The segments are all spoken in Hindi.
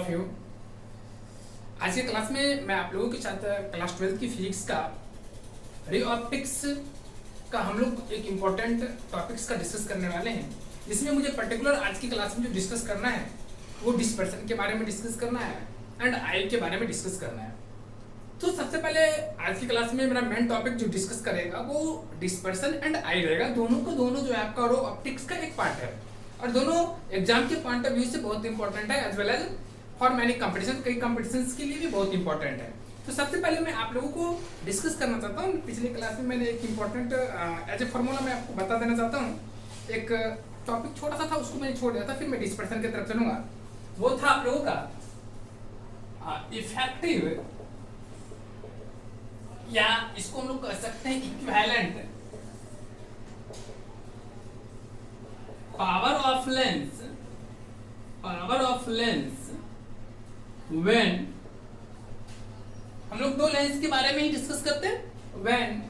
Of you. आज के क्लास में मैं आप लोगों के साथ क्लास 12 की फिजिक्स का रे ऑप्टिक्स का हम लोग एक इम्पोर्टेंट टॉपिक्स का डिस्कस करने वाले हैं, जिसमें मुझे पर्टिकुलर आज की क्लास में जो डिस्कस करना है वो डिस्पर्सन के बारे में डिस्कस करना है एंड आई के बारे में डिस्कस करना है। तो सबसे पहले आज की क्लास में मेरा मेन टॉपिक जो डिस्कस करेगा वो डिस्पर्सन एंड आई रहेगा। दोनों को दोनों जो है आपका रो ऑप्टिक्स का एक पार्ट है और दोनों एग्जाम के पॉइंट ऑफ व्यू से बहुत इंपॉर्टेंट है, as well as for many competition, कई कंपटीशंस के लिए भी बहुत इंपॉर्टेंट है। तो सबसे पहले मैं आप लोगों को डिस्कस करना चाहता हूँ। पिछली क्लास में मैंने एक इंपॉर्टेंट एज ए फॉर्मूला मैं आपको बता देना चाहता हूँ। एक टॉपिक छोटा सा था, उसको मैंने छोड़ दिया था, फिर मैं डिस्पर्सन की तरफ चलूंगा। वो था आप लोगों का इफेक्टिव, या इसको हम लोग कह सकते हैं equivalent power of lens when, हम लोग दो लेंस के बारे में ही डिस्कस करते हैं। When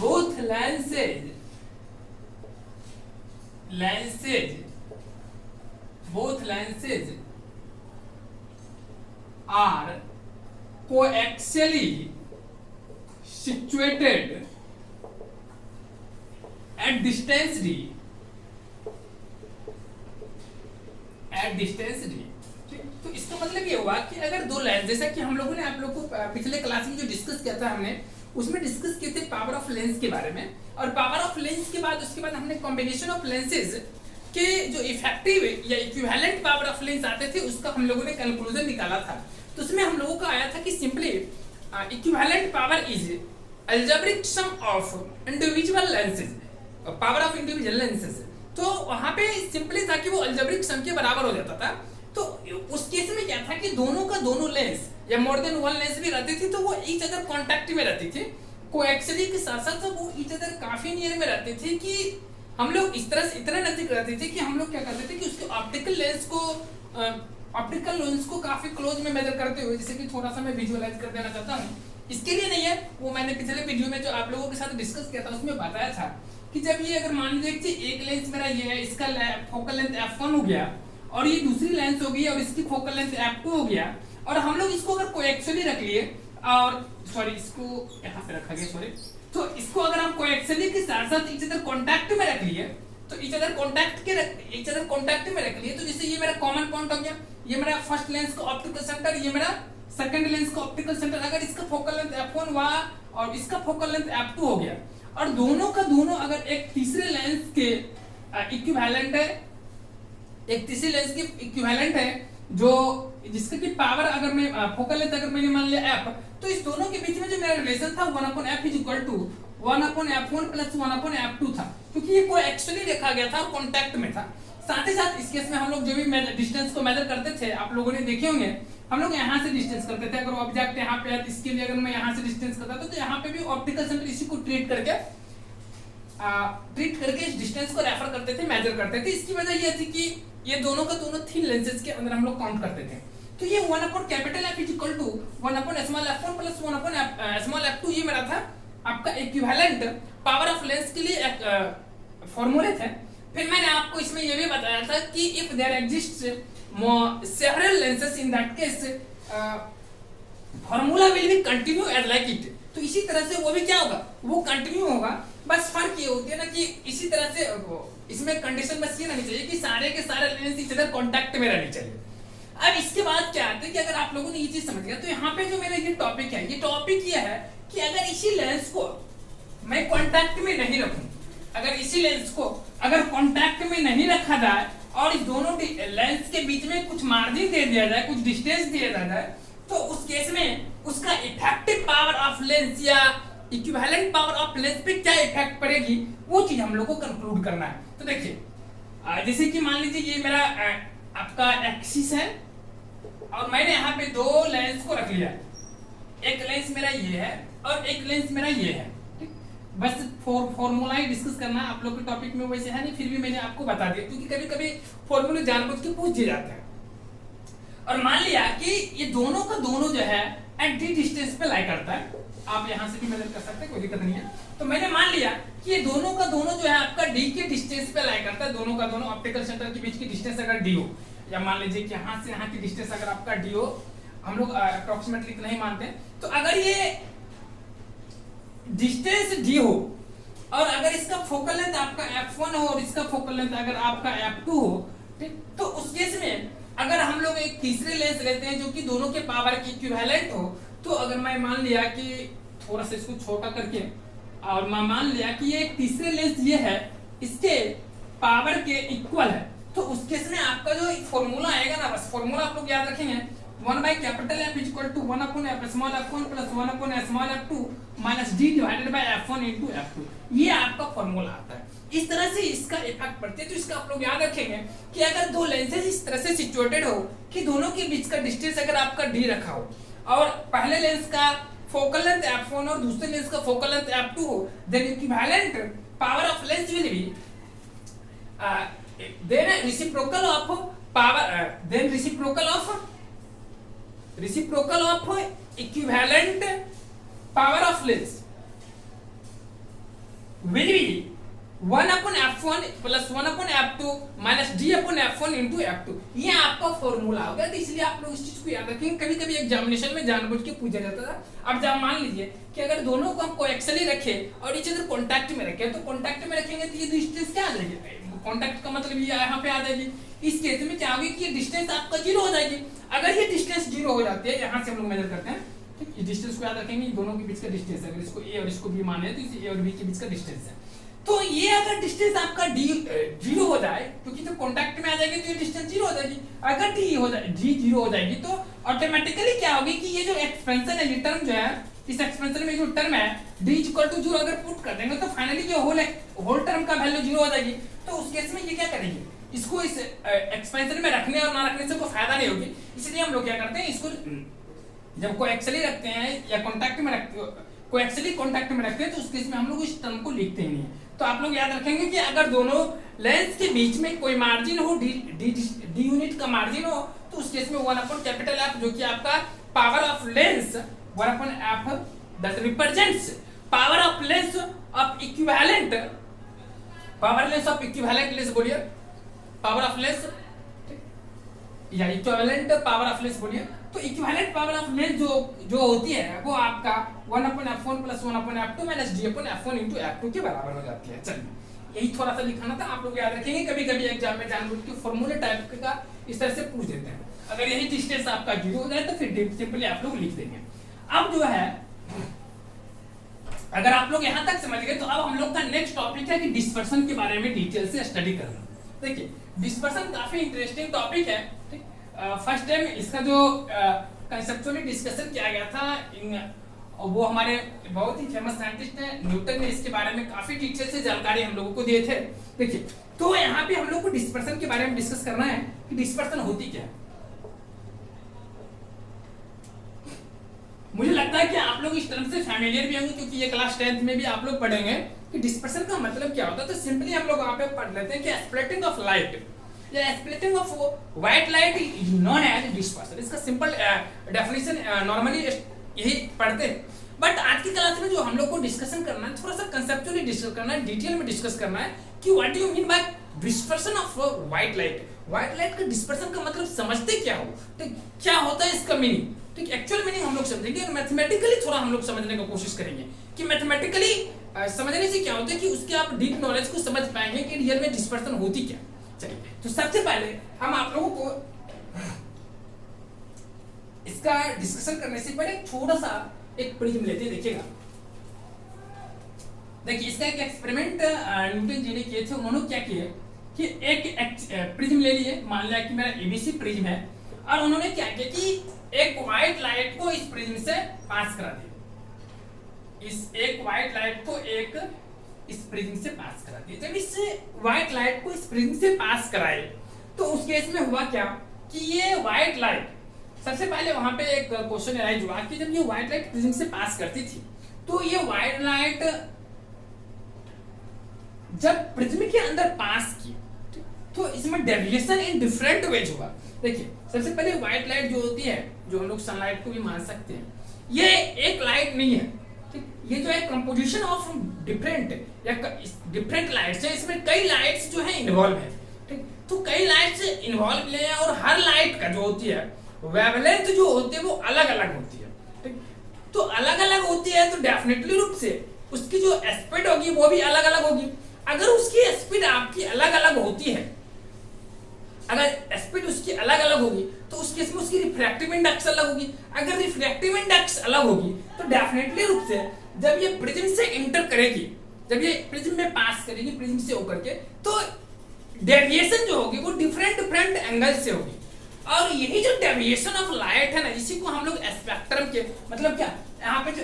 both lenses are coaxially situated at distance d, तो इसका मतलब ये हुआ कि अगर दो लेंस, जैसा कि हम लोगों ने आप लोग को पिछले क्लास में जो डिस्कस किया था, हमने उसमें डिस्कस किए थे पावर ऑफ लेंस के बारे में, और पावर ऑफ लेंस के बाद उसके बाद हमने कॉम्बिनेशन ऑफ लेंसेज के जो इफेक्टिव या इक्विवेलेंट पावर ऑफ लेंस आते थे उसका हम लोगों ने कंक्लूजन निकाला था। तो उसमें हम लोगों का आया था कि simply equivalent power is algebraic sum of individual lenses, power of individual lenses. तो वहां पे सिंपली था कि वो अलजेब्रिक सम के बराबर हो जाता था। तो उस केस में क्या था कि दोनों का दोनों लेंस या मोर देन वन लेंस भी रहती थी, तो वो ईच अदर कांटेक्ट में रहती थी। कोएक्सियली के साथ साथ वो ईच अदर काफी नियर में रहते थे कि हम लोग इस तरह से इतना नजदीक रहते थे कि हम लोग क्या करते थे कि उसके ऑप्टिकल लेंस को काफी क्लोज में मेजर करते हुए, जैसे कि थोड़ा सा मैं विजुअलाइज कर देना चाहता हूँ। इसके लिए नहीं है, वो मैंने पिछले वीडियो में जो आप लोगों के साथ डिस्कस किया था उसमें बताया था कि जब ये अगर मान लीजिए कि एक लेंस मेरा ये है, इसका फोकल लेंथ f1 हो गया और ये दूसरी लेंस हो गई और इसकी फोकल लेंथ f2 हो गया, और हम लोग इसको अगर कोएक्सियली रख लिए, और सॉरी इसको यहाँ पे रखा गया, सॉरी, तो इसको अगर हम कोएक्सियली के साथ साथ ईच अदर कांटेक्ट में रख लिए, तो ईच अदर कांटेक्ट में रख लिए, तो जैसे ये मेरा कॉमन पॉइंट हो गया, ये मेरा फर्स्ट लेंस का ऑप्टिकल सेंटर, ये मेरा सेकंड लेंस का ऑप्टिकल सेंटर। अगर इसका फोकल लेंथ f1 हुआ और इसका फोकल लेंथ f2 हो गया, और दोनों का दोनों अगर एक तीसरे लेंस के इक्विवेलेंट है, एक तीसरी लेंस के इक्विवेलेंट है, जो जिसका की पावर अगर मैं फोकल लेंथ अगर मैंने मान लिया f, तो इस दोनों के बीच में जो मेरा रिलेशन था 1/f is equal to 1/f1 plus 1/f2 था, क्योंकि ये कोएक्सियली देखा गया था और कांटेक्ट में था। साथ ही साथ इस केस में हम लोग जो भी डिस्टेंस को मेजर करते थे, आप लोगों ने देखे होंगे, हम लोग यहाँ से डिस्टेंस करते थे। अगर ऑब्जेक्ट यहाँ पे है, इसके लिए अगर मैं यहाँ से डिस्टेंस करता था, तो यहाँ पे भी ऑप्टिकल सेंटर इसी को ट्रीट करके इस डिस्टेंस को रेफर करते थे, मेजर करते थे। इसकी वजह ये थी कि ये दोनों का दोनों थिन लेंसेज के अंदर हम लोग काउंट करते थे। तो ये 1/F is equal to 1/f1 plus 1/f2 ये मेरा था आपका इक्विवेलेंट पावर ऑफ लेंस के लिए एक फॉर्मूले थे। फिर मैंने आपको इसमें ये भी बताया था कि if there exists several lenses, in that case formula will be continue as like it. तो इसी तरह से वो भी क्या होगा, वो कंटिन्यू होगा। बस फर्क ये होती है ना कि इसी तरह से इसमें कंडीशन बस ये रहनी चाहिए कि सारे के सारे लेंस इस तरह कांटेक्ट में रहने चाहिए। अब इसके बाद क्या आता है कि अगर आप लोगों ने ये चीज समझ लिया, तो यहाँ पे जो मेरा ये टॉपिक है, ये टॉपिक ये है कि अगर इसी लेंस को मैं कांटेक्ट में नहीं रखूं, अगर इसी लेंस को अगर कांटेक्ट में नहीं रखा जाए और इस दोनों लेंस के बीच में कुछ मार्जिन दे दिया जाए, कुछ डिस्टेंस दिया जाए, तो उस केस में उसका इफेक्टिव पावर ऑफ लेंस या इक्विवेलेंट पावर ऑफ लेंस पे क्या इफेक्ट पड़ेगी, वो चीज हम लोग को कंक्लूड करना है। तो देखिए, जैसे कि मान लीजिए ये मेरा आपका एक्सिस है और मैंने यहाँ पे दो लेंस को रख लिया, एक लेंस मेरा ये है और एक लेंस मेरा ये है। बस फॉर्मूला ही डिस्कस करना है, आप लोग के टॉपिक में वैसे है नहीं, फिर भी मैंने आपको बता दिया, क्योंकि कभी कभी फॉर्मूले जानबूझ के पूछ दिए जाते हैं। और मान लिया कि ये दोनों का दोनों जो है एट डी डिस्टेंस पे लाई करता है, आप यहां से भी मेजर कर सकते हैं, कोई दिक्कत नहीं है। तो मैंने मान लिया कि कि ये दोनों का दोनों जो है आपका डी के डिस्टेंस पे लाई करता है, दोनों का दोनों ऑप्टिकल सेंटर के बीच की डिस्टेंस अगर डी हो, या मान लीजिए कि यहाँ से यहाँ की डिस्टेंस अगर आपका डी हो, हम लोग अप्रोक्सीमेटली नहीं मानते, तो अगर ये डिस्टेंस डी हो और अगर इसका फोकल लेंथ आपका f1 हो और इसका फोकल लेंथ अगर आपका f2 हो, ठीक, तो उस केस में अगर हम लोग एक तीसरे लेंस लेते हैं जो कि दोनों के पावर की इक्विवेलेंट हो, तो अगर मैं मान लिया कि थोड़ा सा इसको छोटा करके और मैं मान लिया कि ये एक तीसरे लेंस ये है इसके पावर के इक्वल है, तो उस केस में आपका जो फॉर्मूला आएगा ना, बस फॉर्मूला आप लोग याद रखेंगे 1 by capital F is equal to 1 upon F small f1 plus 1 upon F small f2 minus d divided by f1 into f2, ये आपका फॉर्मूला आता है। इस तरह से इसका इफेक्ट पड़ते है, तो इसका आप लोग याद रखेंगे कि अगर दो लेंसेज इस तरह से सिचुएटेड हो कि दोनों के बीच का डिस्टेंस अगर आपका d रखा हो और पहले लेंस का फोकल लेंथ f1 और दूसरे लेंस का फोकल लेंथ f2 हो, then equivalent power of lens will be then reciprocal of power then reciprocal of equivalent power of lens will be 1 upon f1 plus 1 upon f2 minus d upon f1 into f2, ये आपका फॉर्मूला हो गया। तो इसलिए आप लोग इस चीज को याद रखेंगे, कभी कभी एग्जामिनेशन में जानबूझ के पूछा जाता था। अब जब मान लीजिए कि अगर दोनों को हम कोएक्सियली रखे और इच अदर कांटेक्ट में रखे, तो कांटेक्ट में रखेंगे तो ये डिस्टेंस क्या आ जाएगी, कांटेक्ट का मतलब ये यहाँ पे आ जाएगी। इस केस में क्या होगी कि ये डिस्टेंस आपका जीरो हो जाएगी। अगर ये डिस्टेंस जीरो हो जाती है, यहाँ से हम लोग मेजर करते हैं, ठीक, इस डिस्टेंस को याद रखेंगे, दोनों के बीच का डिस्टेंस, अगर इसको ए और इसको बी माने तो इस ए और बी के बीच का डिस्टेंस है। तो ये अगर डिस्टेंस आपका डी जीरो हो जाए, क्योंकि जब कांटेक्ट में आ जाएगी तो ये डिस्टेंस जीरो हो जाएगी। अगर डी हो जाए, डी जीरो हो जाएगी, तो ऑटोमेटिकली क्या होगी कि ये जो एक्सपेंशन है, ये टर्म जो है, इस एक्सपेंशन में जो टर्म है डी इक्वल टू जीरो अगर पुट कर देंगे तो फाइनली ये होल टर्म का वैल्यू जीरो हो जाएगी। तो उस केस में ये क्या करेंगे, इसको इस एक्सपेंशन में रखने और ना रखने से कोई फायदा नहीं होगी। इसलिए हम लोग क्या करते हैं, इसको जब कोएक्सियली रखते हैं या कांटेक्ट में रखते हो, कोएक्सियली कांटेक्ट में रखते हैं, तो उस केस में हम लोग इस टर्म को लिखते ही नहीं है। तो आप लोग याद रखेंगे कि अगर दोनों लेंस के बीच में कोई मार्जिन हो, डी यूनिट का मार्जिन हो, तो उस केस में 1 upon कैपिटल F जो कि आपका power of lens 1 upon F that represents power of lens of equivalent power lens of equivalent lens, बोलिए पावर ऑफ लेंस या इक्विवेलेंट पावर ऑफ लेंस बोलिए। तो इक्विवेलेंट पावर ऑफ लेंस जो होती है वो आपका 1 upon f1 plus 1 upon f2 minus d upon f1 into f2 के बराबर हो जाती है। चलिए यही थोड़ा सा लिखाना था, आप लोग याद रखेंगे, कभी कभी एग्जाम में जानबूझ के फॉर्मूले टाइप का इस तरह से पूछ देते हैं। अगर यही डिस्टेंस आपका जीरो हो जाए तो फिर सिंपली आप लोग लिख देंगे। अब जो है, अगर आप लोग यहां तक समझ गए, तो अब हम लोग का नेक्स्ट टॉपिक है कि डिस्पर्सन के बारे में डिटेल से स्टडी करना। देखिए डिस्पर्सन काफी इंटरेस्टिंग टॉपिक है, ठीक। फर्स्ट टाइम इसका जो कंसेप्चुअली डिस्कशन किया गया था, वो हमारे बहुत ही फेमस साइंटिस्ट हैं न्यूटन ने इसके बारे में काफी डिटेल से जानकारी हम लोगों को दिए थे। देखिए तो यहाँ पे हम लोग को डिस्पर्सन के बारे में डिस्कस करना है कि डिस्पर्सन होती क्या है। मुझे लगता है कि आप लोग इस टर्म से फैमिलियर भी होंगे, क्योंकि ये क्लास 10th में भी आप लोग पढ़ेंगे कि डिस्पर्सन का मतलब क्या होता है। तो सिंपली हम लोग वहां पे पढ़ लेते हैं कि स्प्लिटिंग ऑफ लाइट या splitting of white light is known as dispersion. इसका सिंपल डेफिनेशन नॉर्मली यही पढ़ते हैं, बट आज की क्लास में जो हम लोग को डिस्कशन करना है, थोड़ा सा कंसेप्चुअली डिस्कस करना है, डिटेल में डिस्कस करना है कि what do you mean by dispersion of white light. White light का डिस्पर्सन का मतलब समझते क्या हो, तो क्या होता है इसका मीनिंग, ठीक। एक्चुअल मीनिंग हम लोग समझेंगे और मैथमेटिकली थोड़ा हम लोग समझने की कोशिश करेंगे कि मैथमेटिकली समझने से क्या होता है कि उसके आप डीप नॉलेज को समझ पाएंगे कि रियल में डिस्पर्सन होती क्या। चलिए तो सबसे पहले हम आप लोगों को इसका डिस्कशन करने से पहले थोड़ा सा एक प्रिज्म लेते हैं। देखिएगा, देखिए इसका एक एक्सपेरिमेंट न्यूटन जी ने किए थे। उन्होंने क्या किया कि एक प्रिज्म ले लिए, मान लिया कि मेरा एबीसी प्रिज्म है, और उन्होंने क्या किया कि एक व्हाइट लाइट को इस प्रिज्म से पास करा दिया। इस एक व्हाइट लाइट को एक इस प्रिज्म से पास करा दिया। जब इस व्हाइट लाइट को इस प्रिज्म से पास कराए, तो उस केस में हुआ क्या कि ये व्हाइट लाइट, सबसे पहले वहां पे एक क्वेश्चन अराइज हुआ कि जब ये व्हाइट लाइट प्रिज्म से पास करती थी, तो ये व्हाइट लाइट जब प्रिज्म के अंदर पास की, तो इसमें डेविएशन इन डिफरेंट वेज हुआ। देखिए सबसे पहले व्हाइट लाइट जो होती है, जो हम लोग सनलाइट को भी मान सकते हैं, ये एक लाइट नहीं है, ठीक, ये जो है कंपोजिशन ऑफ डिफरेंट या डिफरेंट लाइट्स है, इसमें कई लाइट्स जो है इन्वॉल्व है। ठीक, तो कई लाइट्स इन्वॉल्व है और हर लाइट का जो होती है वेवलेंथ जो होती है वो अलग अलग होती है। ठीक, तो अलग अलग होती है तो डेफिनेटली रूप से उसकी जो स्पीड होगी वो भी अलग अलग होगी। अगर उसकी स्पीड आपकी अलग अलग होती है, अगर स्पीड उसकी अलग अलग होगी तो उस केस में उसकी रिफ्रैक्टिव इंडेक्स अलग होगी। अगर रिफ्रैक्टिव इंडेक्स अलग होगी तो डेफिनेटली रूप से जब ये प्रिज्म से इंटर करेगी, जब ये प्रिज्म में पास करेगी प्रिज्म से होकर के, तो डेविएशन जो होगी वो डिफरेंट डिफरेंट एंगल से होगी। और यही जो डेविएशन ऑफ लाइट है ना, इसी को हम लोग स्पेक्ट्रम के मतलब क्या, यहाँ पे जो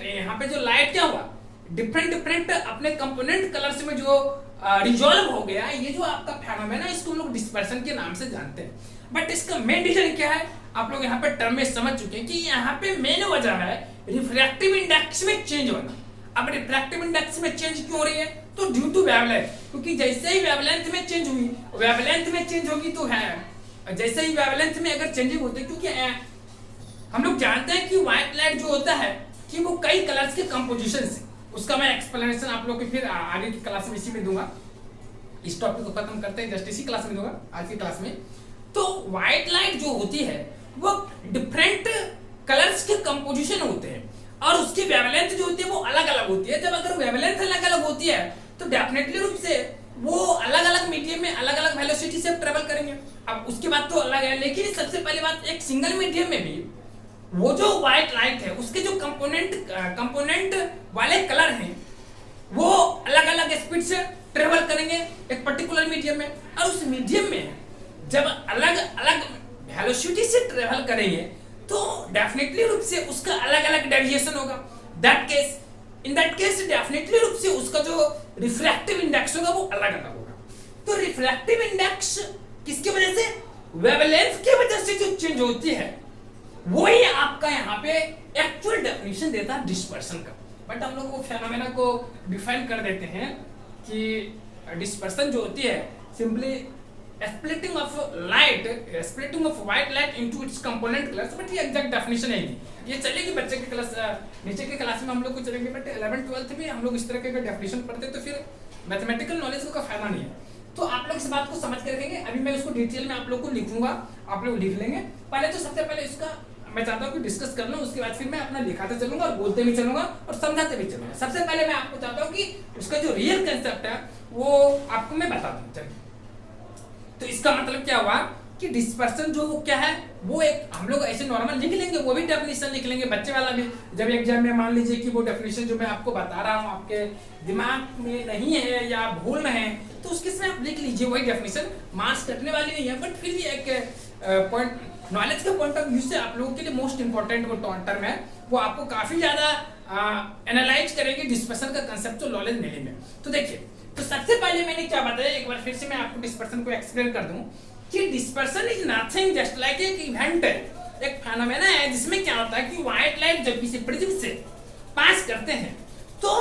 यहाँ पे जो लाइट क्या हुआ, डिफरेंट डिफरेंट अपने कंपोनेंट कलर्स में जो रिजॉल्व हो गया, ये जो आपका फेनोमेना इसको हम लोग डिस्पर्शन के नाम से जानते हैं। बट इसका मेन रीजन क्या है, आप लोग यहाँ पे टर्म में समझ चुके हैं कि यहाँ पे मेन वजह है रिफ्रैक्टिव इंडेक्स में चेंज होना। अब रिफ्रैक्टिव इंडेक्स में चेंज क्यों हो रही है, तो ड्यू टू वेवलेंथ, क्योंकि जैसे ही वेवलेंथ में चेंज हुई, वेवलेंथ में चेंज होगी तो है, जैसे ही वेवलेंथ में अगर चेंजिंग होती है, क्योंकि हम लोग जानते हैं कि व्हाइट लाइट जो होता है कि वो कई कलर्स के कंपोजिशन से, उसका मैं एक्सप्लेनेशन आप लोग को फिर आगे की क्लास में इसी में दूंगा। इस टॉपिक को खत्म करते हैं, जस्ट इसी क्लास में दूंगा आज की क्लास में। तो व्हाइट लाइट जो होती है वो डिफरेंट कलर्स के कंपोजिशन होते हैं और उसकी वेवलेंथ जो होती है वो अलग अलग होती है। जब अगर वेवलेंथ अलग अलग होती है तो डेफिनेटली रूप से वो अलग अलग मीडियम में अलग अलग वेलोसिटी से ट्रेवल करेंगे। अब उसकी बात तो अलग है, लेकिन सबसे पहली बात, एक सिंगल मीडियम में भी वो जो व्हाइट लाइट है उसके जो कंपोनेंट वाले कलर हैं वो अलग अलग स्पीड से ट्रेवल करेंगे एक पर्टिकुलर मीडियम में, और उस मीडियम में जब अलग अलग वेलोसिटी से ट्रेवल करेंगे तो डेफिनेटली रूप से उसका अलग अलग डेविएशन होगा। इन दैट केस डेफिनेटली रूप से उसका जो रिफ्रैक्टिव इंडेक्स होगा वो अलग अलग होगा। तो रिफ्रैक्टिव इंडेक्स किसकी वजह से, वेवलेंथ की वजह से जो चेंज होती है वही आपका यहाँ पे एक्चुअल डेफिनेशन देता है डिस्पर्शन का। बट हम लोग वो फेनोमेना को डिफाइन कर देते हैं कि डिस्पर्शन जो होती है simply splitting of light, splitting of white light into its component colours. But ये एग्जैक्ट डेफिनेशन है, ये चलेगी बच्चे की क्लास, नीचे की क्लास में हम लोग को चलेंगे। बट 11th 12th में हम लोग इस तरह के डेफिनेशन पढ़ते तो फिर मैथमेटिकल नॉलेज का फायदा नहीं है। तो आप लोग इस बात को समझ कर रखेंगे। अभी मैं इसको डिटेल में आप लोग को लिखूंगा, आप लोग लिख लेंगे। पहले तो सबसे पहले इसका मैं चाहता हूँ कि डिस्कस कर लूँ, उसके बाद फिर मैं अपना लिखाते चलूंगा और बोलते भी चलूंगा और समझाते भी चलूंगा। सबसे पहले मैं आपको चाहता हूँ कि उसका जो रियल कंसेप्ट है वो आपको मैं बता दूं। चलिए, तो इसका मतलब क्या हुआ कि डिस्पर्सन जो वो क्या है, वो एक हम लोग ऐसे नॉर्मल लिख लेंगे, वो भी डेफिनेशन लिख लेंगे बच्चे वाला भी। जब एग्जाम में मान लीजिए कि वो डेफिनेशन जो मैं आपको बता रहा हूँ आपके दिमाग में नहीं है या भूल में है तो उसके समय आप लिख लीजिए वही डेफिनेशन। मार्क्स कटने वाली नहीं है, बट फिर भी एक पॉइंट, नॉलेज के पॉइंट ऑफ व्यू से आप लोगों के लिए मोस्ट इंपॉर्टेंट वो टर्म है, वो आपको काफी ज्यादा एनालाइज करेगी डिस्पर्सन का कंसेप्ट तो नॉलेज मिलने में। तो देखिए, तो सबसे पहले मैंने क्या बताया, एक बार फिर से मैं आपको डिस्पर्सन को एक्सप्लेन कर दूं कि dispersion is nothing just like एक इवेंट है, एक फेनोमेना है जिसमें क्या होता है कि व्हाइट लाइट जब किसी प्रिज्म से पास करते हैं तो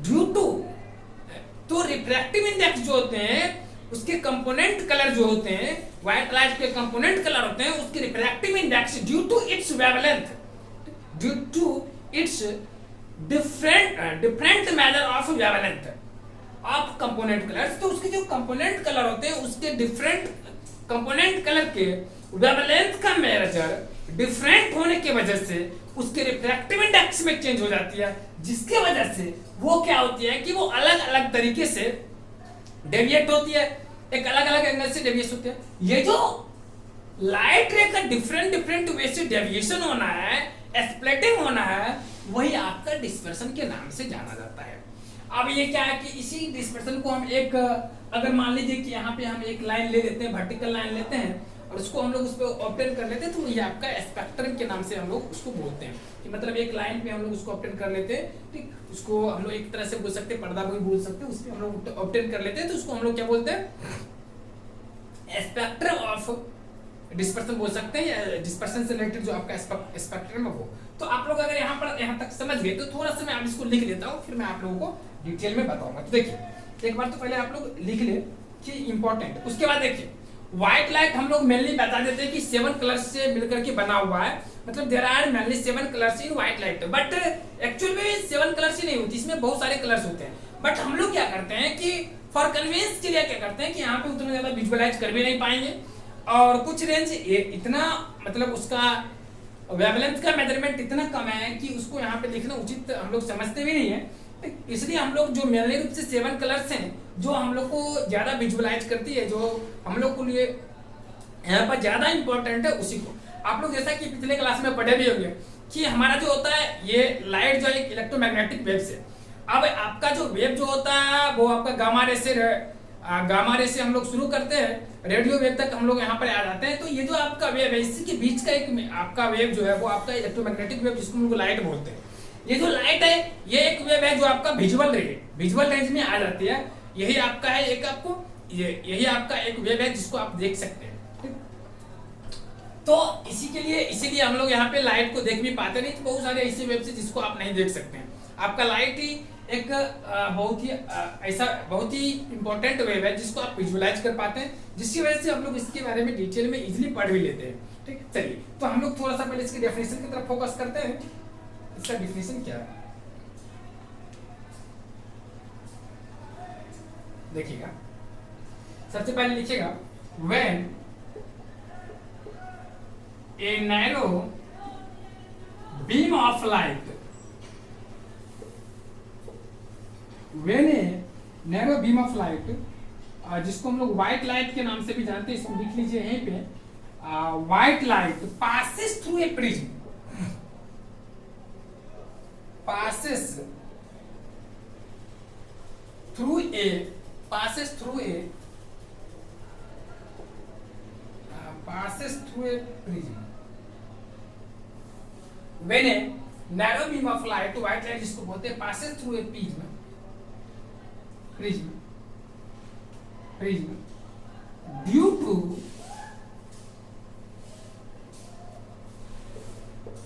ड्यू टू तो रिफ्रैक्टिव इंडेक्स जो होते हैं उसके कंपोनेंट कलर जो होते हैं, व्हाइट लाइट के कंपोनेंट कलर होते हैं, उसके refractive index due to its wavelength, due to its different measure of wavelength of component colours, तो उसके जो कंपोनेंट कलर होते हैं उसके डिफरेंट कंपोनेंट कलर के वेवलेंथ का मेजर डिफरेंट होने की वजह से उसके रिफ्रैक्टिव इंडेक्स में चेंज हो जाती है, जिसके वजह से वो क्या होती है कि वो अलग अलग तरीके से डेविएट होती है, एक अलग अलग एंगल से डेविएट होती है। ये जो लाइट रे का डिफरेंट वे से डेविएशन होना है, स्प्लिटिंग होना है, वही आपका डिस्पर्सन के नाम से जाना जाता है। अब ये क्या है कि इसी डिस्पर्सन को हम एक, अगर मान लीजिए कि यहाँ पे हम एक लाइन ले लेते हैं, वर्टिकल लाइन लेते हैं और उसको हम लोग उस पर ऑब्टेन कर लेते हैं, तो ये आपका स्पेक्ट्रम के नाम से हम लोग उसको बोलते हैं। कि मतलब एक लाइन पे हम लोग उसको ऑब्टेन कर लेते हैं, ठीक, उसको हम लोग एक तरह से बोल सकते हैं, पर्दा भी बोल सकते हैं, उसमें हम लोग ऑब्टेन कर लेते हैं, तो उसको हम लोग क्या बोलते हैं, स्पेक्ट्रम ऑफ डिस्पर्सन बोल सकते हैं, या डिस्पर्सन से रिलेटेड जो आपका स्पेक्ट्रम है वो। तो आप लोग अगर यहाँ तक समझ गए तो थोड़ा सा मैं आप इसको लिख लेता हूँ, फिर मैं आप लोगों को डिटेल में बताऊंगा। तो देखिए, एक बार तो पहले आप लोग लिख ले कि इंपॉर्टेंट, उसके बाद देखिए व्हाइट लाइट हम लोग मेनली बता देते हैं कि 7 कलर्स से मिलकर के बना हुआ है। मतलब there are mainly 7 colours in white light, but actual में 7 कलर्स ही नहीं होती, इसमें बहुत सारे कलर्स होते हैं। बट हम लोग क्या करते हैं कि फॉर कन्वीनियंस के लिए क्या करते हैं कि यहाँ पे उतना ज्यादा विजुअलाइज कर भी नहीं पाएंगे, और कुछ रेंज इतना मतलब उसका वेवलेंथ का मेजरमेंट इतना कम है कि उसको यहाँ पे लिखना उचित हम लोग समझते भी नहीं है। इसलिए हम लोग जो मेनली रूप से 7 कलर्स हैं जो हम लोग को ज्यादा विजुअलाइज करती है, जो हम लोग को लिए यहाँ पर ज्यादा इंपॉर्टेंट है, उसी को आप लोग जैसा कि पिछले क्लास में पढ़े भी होंगे कि हमारा जो होता है ये लाइट जो एक इलेक्ट्रोमैग्नेटिक वेव से, अब आपका जो वेव जो होता है वो आपका गामा रे से हम लोग शुरू करते हैं, रेडियो वेव तक हम लोग यहाँ पर आ जाते हैं। तो ये जो आपका वेव है इसी के बीच का एक आपका वेव जो है वो आपका इलेक्ट्रोमैग्नेटिक वेव, जिसको हम लोग लाइट बोलते हैं। ये जो लाइट है ये एक वेव है जो आपका विजुअल रेंज में आ जाती है। यही आपका है एक आपको यही आपका एक वेव है जिसको आप देख सकते हैं। तो इसीलिए हम लोग यहाँ पे लाइट को देख भी पाते नहीं, तो बहुत सारे ऐसे वेव से जिसको आप नहीं देख सकते हैं। आपका लाइट ही एक बहुत ही इंपॉर्टेंट वेव है जिसको आप विजुअलाइज कर पाते हैं, जिसकी वजह से हम लोग इसके बारे में डिटेल में इजीली पढ़ भी लेते हैं। ठीक, चलिए तो हम लोग थोड़ा सा पहले इसके डेफिनेशन की तरफ फोकस करते हैं। इसका डेफिनेशन क्या है देखिएगा, सबसे पहले लिखिएगा when a narrow beam of light, when a narrow beam of light, जिसको हम लोग व्हाइट लाइट के नाम से भी जानते हैं, इसको लिख लीजिए यहीं पे, white light passes through a prism, passes through a prism. When a narrow beam of light, white light जिसको बोलते हैं, passes through a prism due to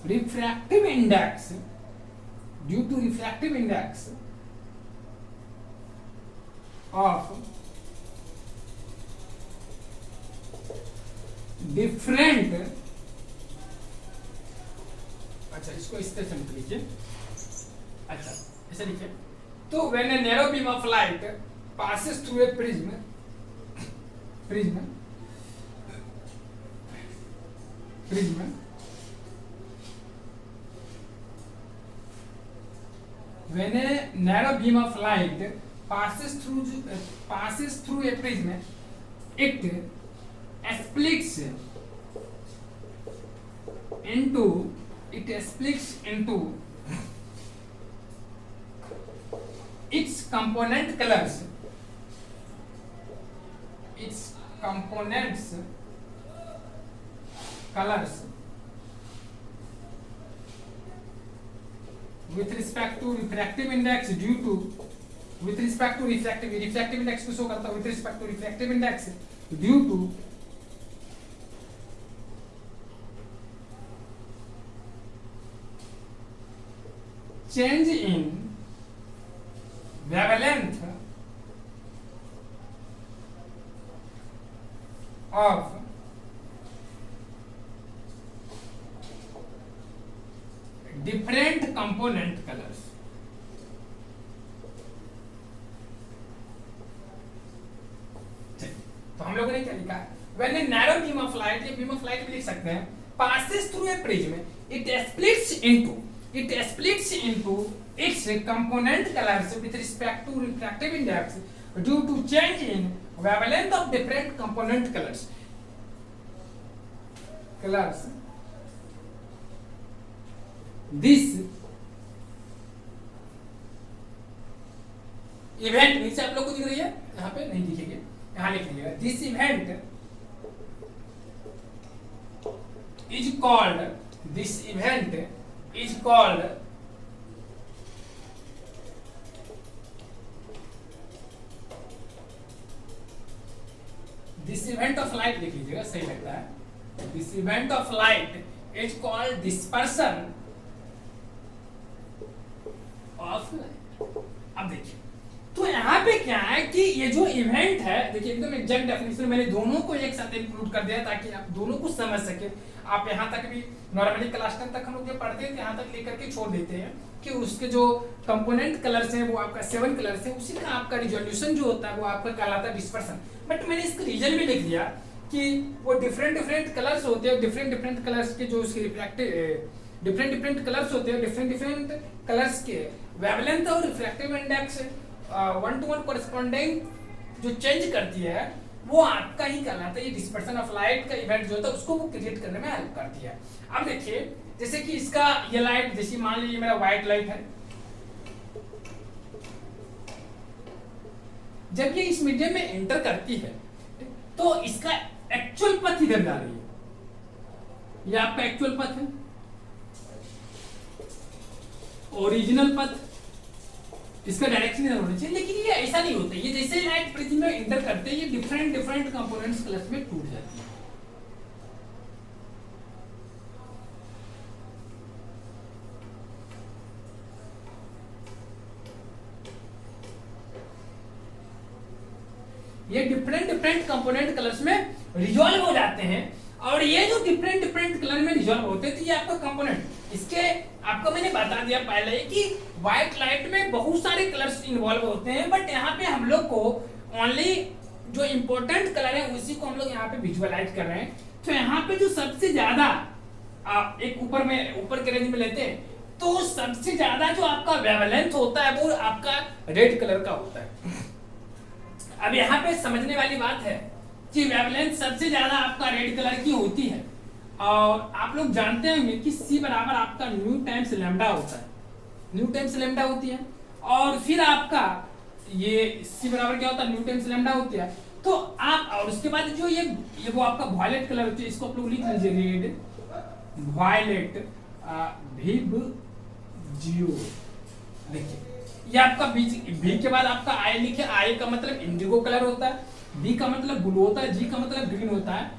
refractive index of different, अच्छा इसको इस तरह से लिख लीजिए, अच्छा ऐसे लिखिए। तो when a narrow beam of light passes through a prism when a narrow beam of light passes through a prism, it splits into its component colors, with respect to refractive index refractive index को शो करता है, with respect to refractive index due to change in wavelength of different component colors. तो हम लोगों ने क्या लिखा है, when a narrow beam of light, ये beam of light भी लिख सकते हैं, passes through a prism, it splits into its component colors with respect to refractive index due to change in wavelength of different component colors. This event, नीचे आप लोग को दिख रही है, यहाँ पे नहीं दिखेगी, यहाँ लिख लीजिएगा, this event is called this event of light लिख लीजिएगा, सही लगता है, this event of light is called dispersion of light। अब देखिए तो यहाँ पे क्या है कि ये जो इवेंट है, देखिए एकदम एग्जैक्ट डेफिनेशन मैंने दोनों को एक साथ इंक्लूड कर दिया ताकि आप दोनों को समझ सके। आप यहाँ तक भी नॉर्मली क्लास 10 तक हम लोग जो पढ़ते हैं यहाँ तक लेकर के छोड़ देते हैं कि उसके जो कंपोनेंट कलर्स हैं वो आपका 7 कलर्स हैं, उसी का आपका रिजोल्यूशन जो होता है वो आपका कहलाता है डिस्पर्सन। बट मैंने इसका रीजन भी लिख दिया कि वो डिफरेंट कलर्स होते हैं, डिफरेंट कलर्स के जो उसके रिफ्रैक्टिव डिफरेंट कलर्स होते हैं, डिफरेंट कलर्स के वेवलेंथ और रिफ्रैक्टिव इंडेक्स 1-to-1 कोरेस्पोंडिंग जो चेंज करती है वो आपका ही कहलाता है। ये डिस्पर्सन ऑफ लाइट का इवेंट जो होता है उसको वो क्रिएट करने में हेल्प करती है। अब देखिए जैसे कि इसका ये लाइट, जैसे मान लीजिए मेरा व्हाइट लाइट है, जब ये इस मीडियम में एंटर करती है तो इसका एक्चुअल पथ इधर जा रही है, ये आपका एक्चुअल पथ है, ओरिजिनल पथ, इसका डायरेक्शन इधर होना चाहिए। लेकिन ये ऐसा नहीं होता, ये जैसे लाइट पृथ्वी में एंटर करते हैं ये डिफरेंट कंपोनेंट्स कलर्स में टूट जाती है। ये डिफरेंट कंपोनेंट कलर्स में रिजॉल्व हो जाते हैं और ये जो डिफरेंट कलर में रिजॉल्व होते हैं तो ये आपका कंपोनेंट, इसके आपको मैंने बता दिया पहले कि व्हाइट लाइट में बहुत सारे कलर्स इन्वॉल्व होते हैं, बट यहाँ पे हम लोग को ओनली जो इंपॉर्टेंट कलर है उसी को हम लोग यहाँ पे विजुअलाइज कर रहे हैं। तो यहाँ पे जो सबसे ज्यादा एक ऊपर के रेंज में लेते हैं तो सबसे ज्यादा जो आपका वेवलेंथ होता है वो आपका रेड कलर का होता है। अब यहाँ पे समझने वाली बात है कि वेवलेंथ सबसे ज्यादा आपका रेड कलर की होती है और आप लोग जानते होंगे कि C बराबर आपका न्यू टाइम्स लैम्डा होता है, न्यू टाइम्स लैम्डा होती है और फिर आपका ये C बराबर क्या होता है, न्यू टाइम्स लैम्डा होती है। तो आप और उसके बाद जो ये वो आपका वॉयलेट कलर होती है, इसको आप लोग लिख लीजिए रेड वॉयलेट विव जियो। देखिए ये आपका बी के बाद आपका आई लिखे, आई का मतलब इंडिगो कलर होता है, बी का मतलब ब्लू होता है, जी का मतलब ग्रीन होता है,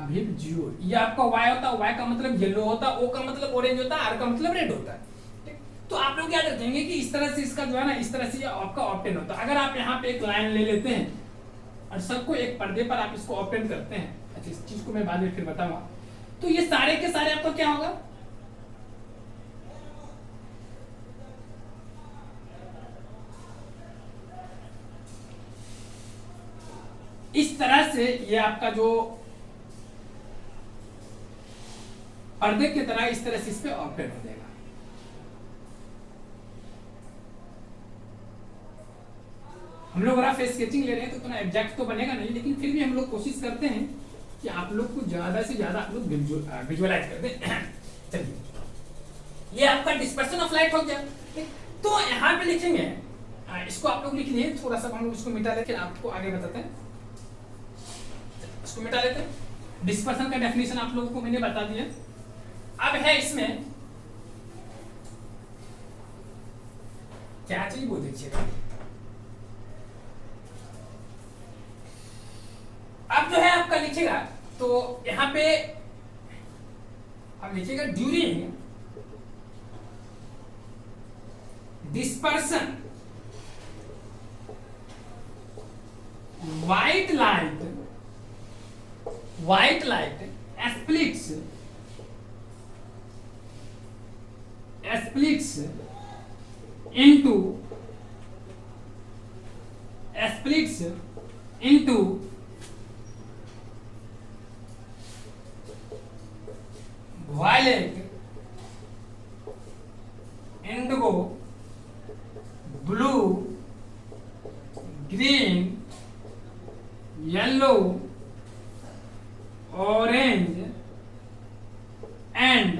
विव जियो। ये आपका वाई होता है, वाई का मतलब येलो होता है, ओ का मतलब ऑरेंज होता है, आर का मतलब रेड होता है। तो आप लोग याद रखेंगे कि इस तरह से इसका जो है ना इस तरह से आपका ऑप्टेन होता है। अगर आप यहाँ पे एक लाइन ले लेते हैं और सबको एक पर्दे पर आप इसको ऑप्टेन करते हैं, अच्छा इस चीज को मैं बाद में फिर बताऊंगा, तो ये सारे के सारे आपका क्या होगा, इस तरह से ये आपका जो पर्दे की तरह इस तरह से इस पे ऑप्टेन हो जाएगा। हम लोग रफ स्केचिंग ले रहे हैं तो इतना एग्जैक्ट तो बनेगा नहीं, लेकिन फिर भी हम लोग कोशिश करते हैं कि आप लोग को ज्यादा से ज्यादा आप लोग विजुअलाइज कर दें। चलिए ये आपका डिस्पर्सन ऑफ लाइट हो गया। तो यहाँ पे लिखेंगे, इसको आप लोग लिख लिए, थोड़ा सा हम लोग इसको मिटा लेते हैं, आपको आगे बताते हैं, इसको मिटा लेते हैं। डिस्पर्सन का डेफिनेशन आप लोगों को मैंने बता दिया। अब है इसमें क्या चाहिए वो देखिएगा। अब जो है आपका लिखेगा तो यहां पे अब लिखिएगा during dispersion white light splits into violet, indigo, blue, green, yellow, orange and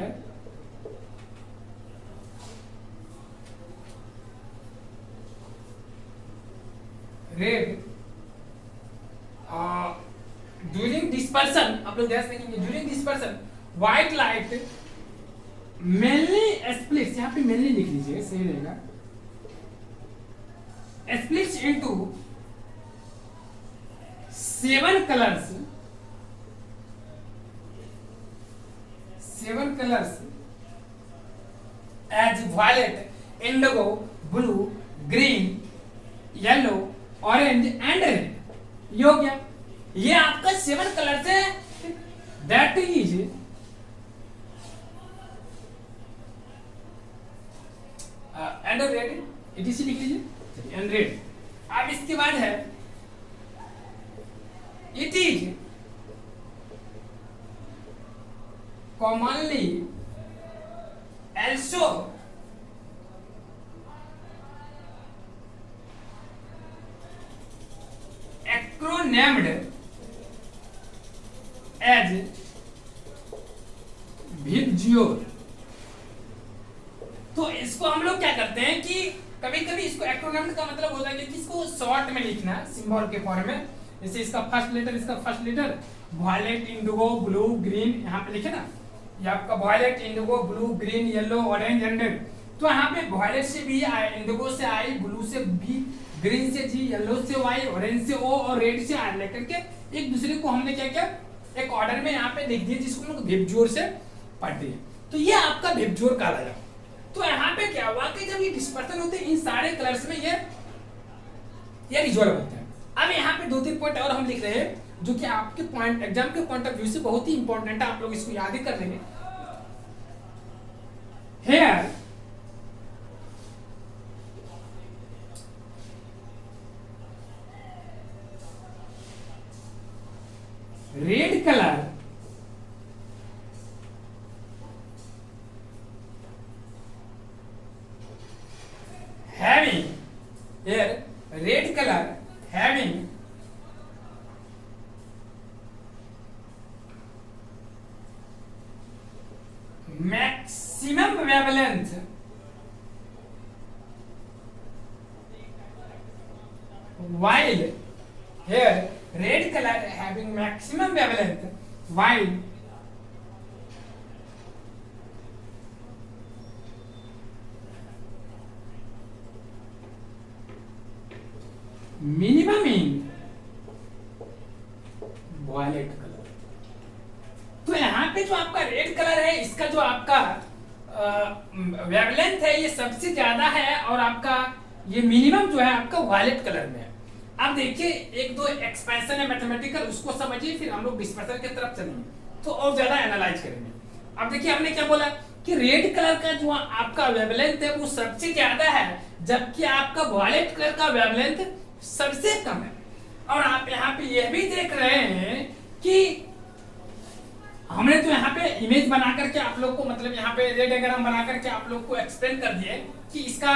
red। During dispersion आप लोग ध्यान देखेंगे, during dispersion white light mainly splits, यहाँ पे मेनली लिख लीजिए सही रहेगा, splits into 7 colours as violet, indigo, blue, green, yellow, orange and red, ये हो गया। ये आपका 7 कलर से that is and red, etc लिख लीजिए एंड रेड। अब इसके बाद है it is commonly also acronymed as VIBGYOR। तो इसको हम लोग क्या करते हैं कि कभी कभी इसको एक्रोनिम का मतलब होता है कि इसको शॉर्ट में लिखना सिंबल के फॉर्म में। जैसे इसका first letter violet, indigo, blue, green, यहाँ पे लिखे ना, ये आपका violet, indigo, blue, green, yellow, orange and red. तो यहाँ पे वायलेट से बी आए, इंडिगो से आई, ब्लू से बी, ग्रीन से जी, येलो से वाई, ऑरेंज से ओ और रेड से आर लेकर के एक दूसरे को हमने क्या किया, एक ऑर्डर में यहाँ पे लिख दिया, जिसको हम लोग VIBGYOR से पढ़ते हैं। तो ये आपका VIBGYOR कहलाया। तो यहाँ पे क्या हुआ कि जब ये डिस्पर्सन होते हैं इन सारे कलर्स में ये रिजॉल्व होते हैं। अब यहाँ पे 2-3 पॉइंट और हम लिख रहे हैं जो कि आपके पॉइंट एग्जाम के पॉइंट ऑफ व्यू से बहुत ही इंपॉर्टेंट है, आप लोग इसको याद ही कर लेंगे। Here red color having maximum wavelength while here red color having maximum wavelength while minimum in violet color। तो यहाँ पे जो आपका रेड कलर है इसका जो आपका वेवलेंथ है ये सबसे ज्यादा है और आपका ये मिनिमम जो है आपका वायलेट कलर में है। अब देखिए एक दो एक्सपेंशन है मैथमेटिकल, उसको समझिए फिर हम लोग डिस्पर्सन की तरफ चलेंगे तो और ज्यादा एनालाइज करेंगे। अब देखिए हमने क्या बोला कि रेड कलर का जो आपका वेवलेंथ है वो सबसे ज्यादा है, जबकि आपका वायलेट कलर का वेवलेंथ सबसे कम है। और आप यहाँ पे यह भी देख रहे हैं कि हमने तो यहाँ पे इमेज बना करके आप लोग को मतलब यहाँ पे रेड डायग्राम बना करके आप लोग को एक्सप्लेन कर दिए कि इसका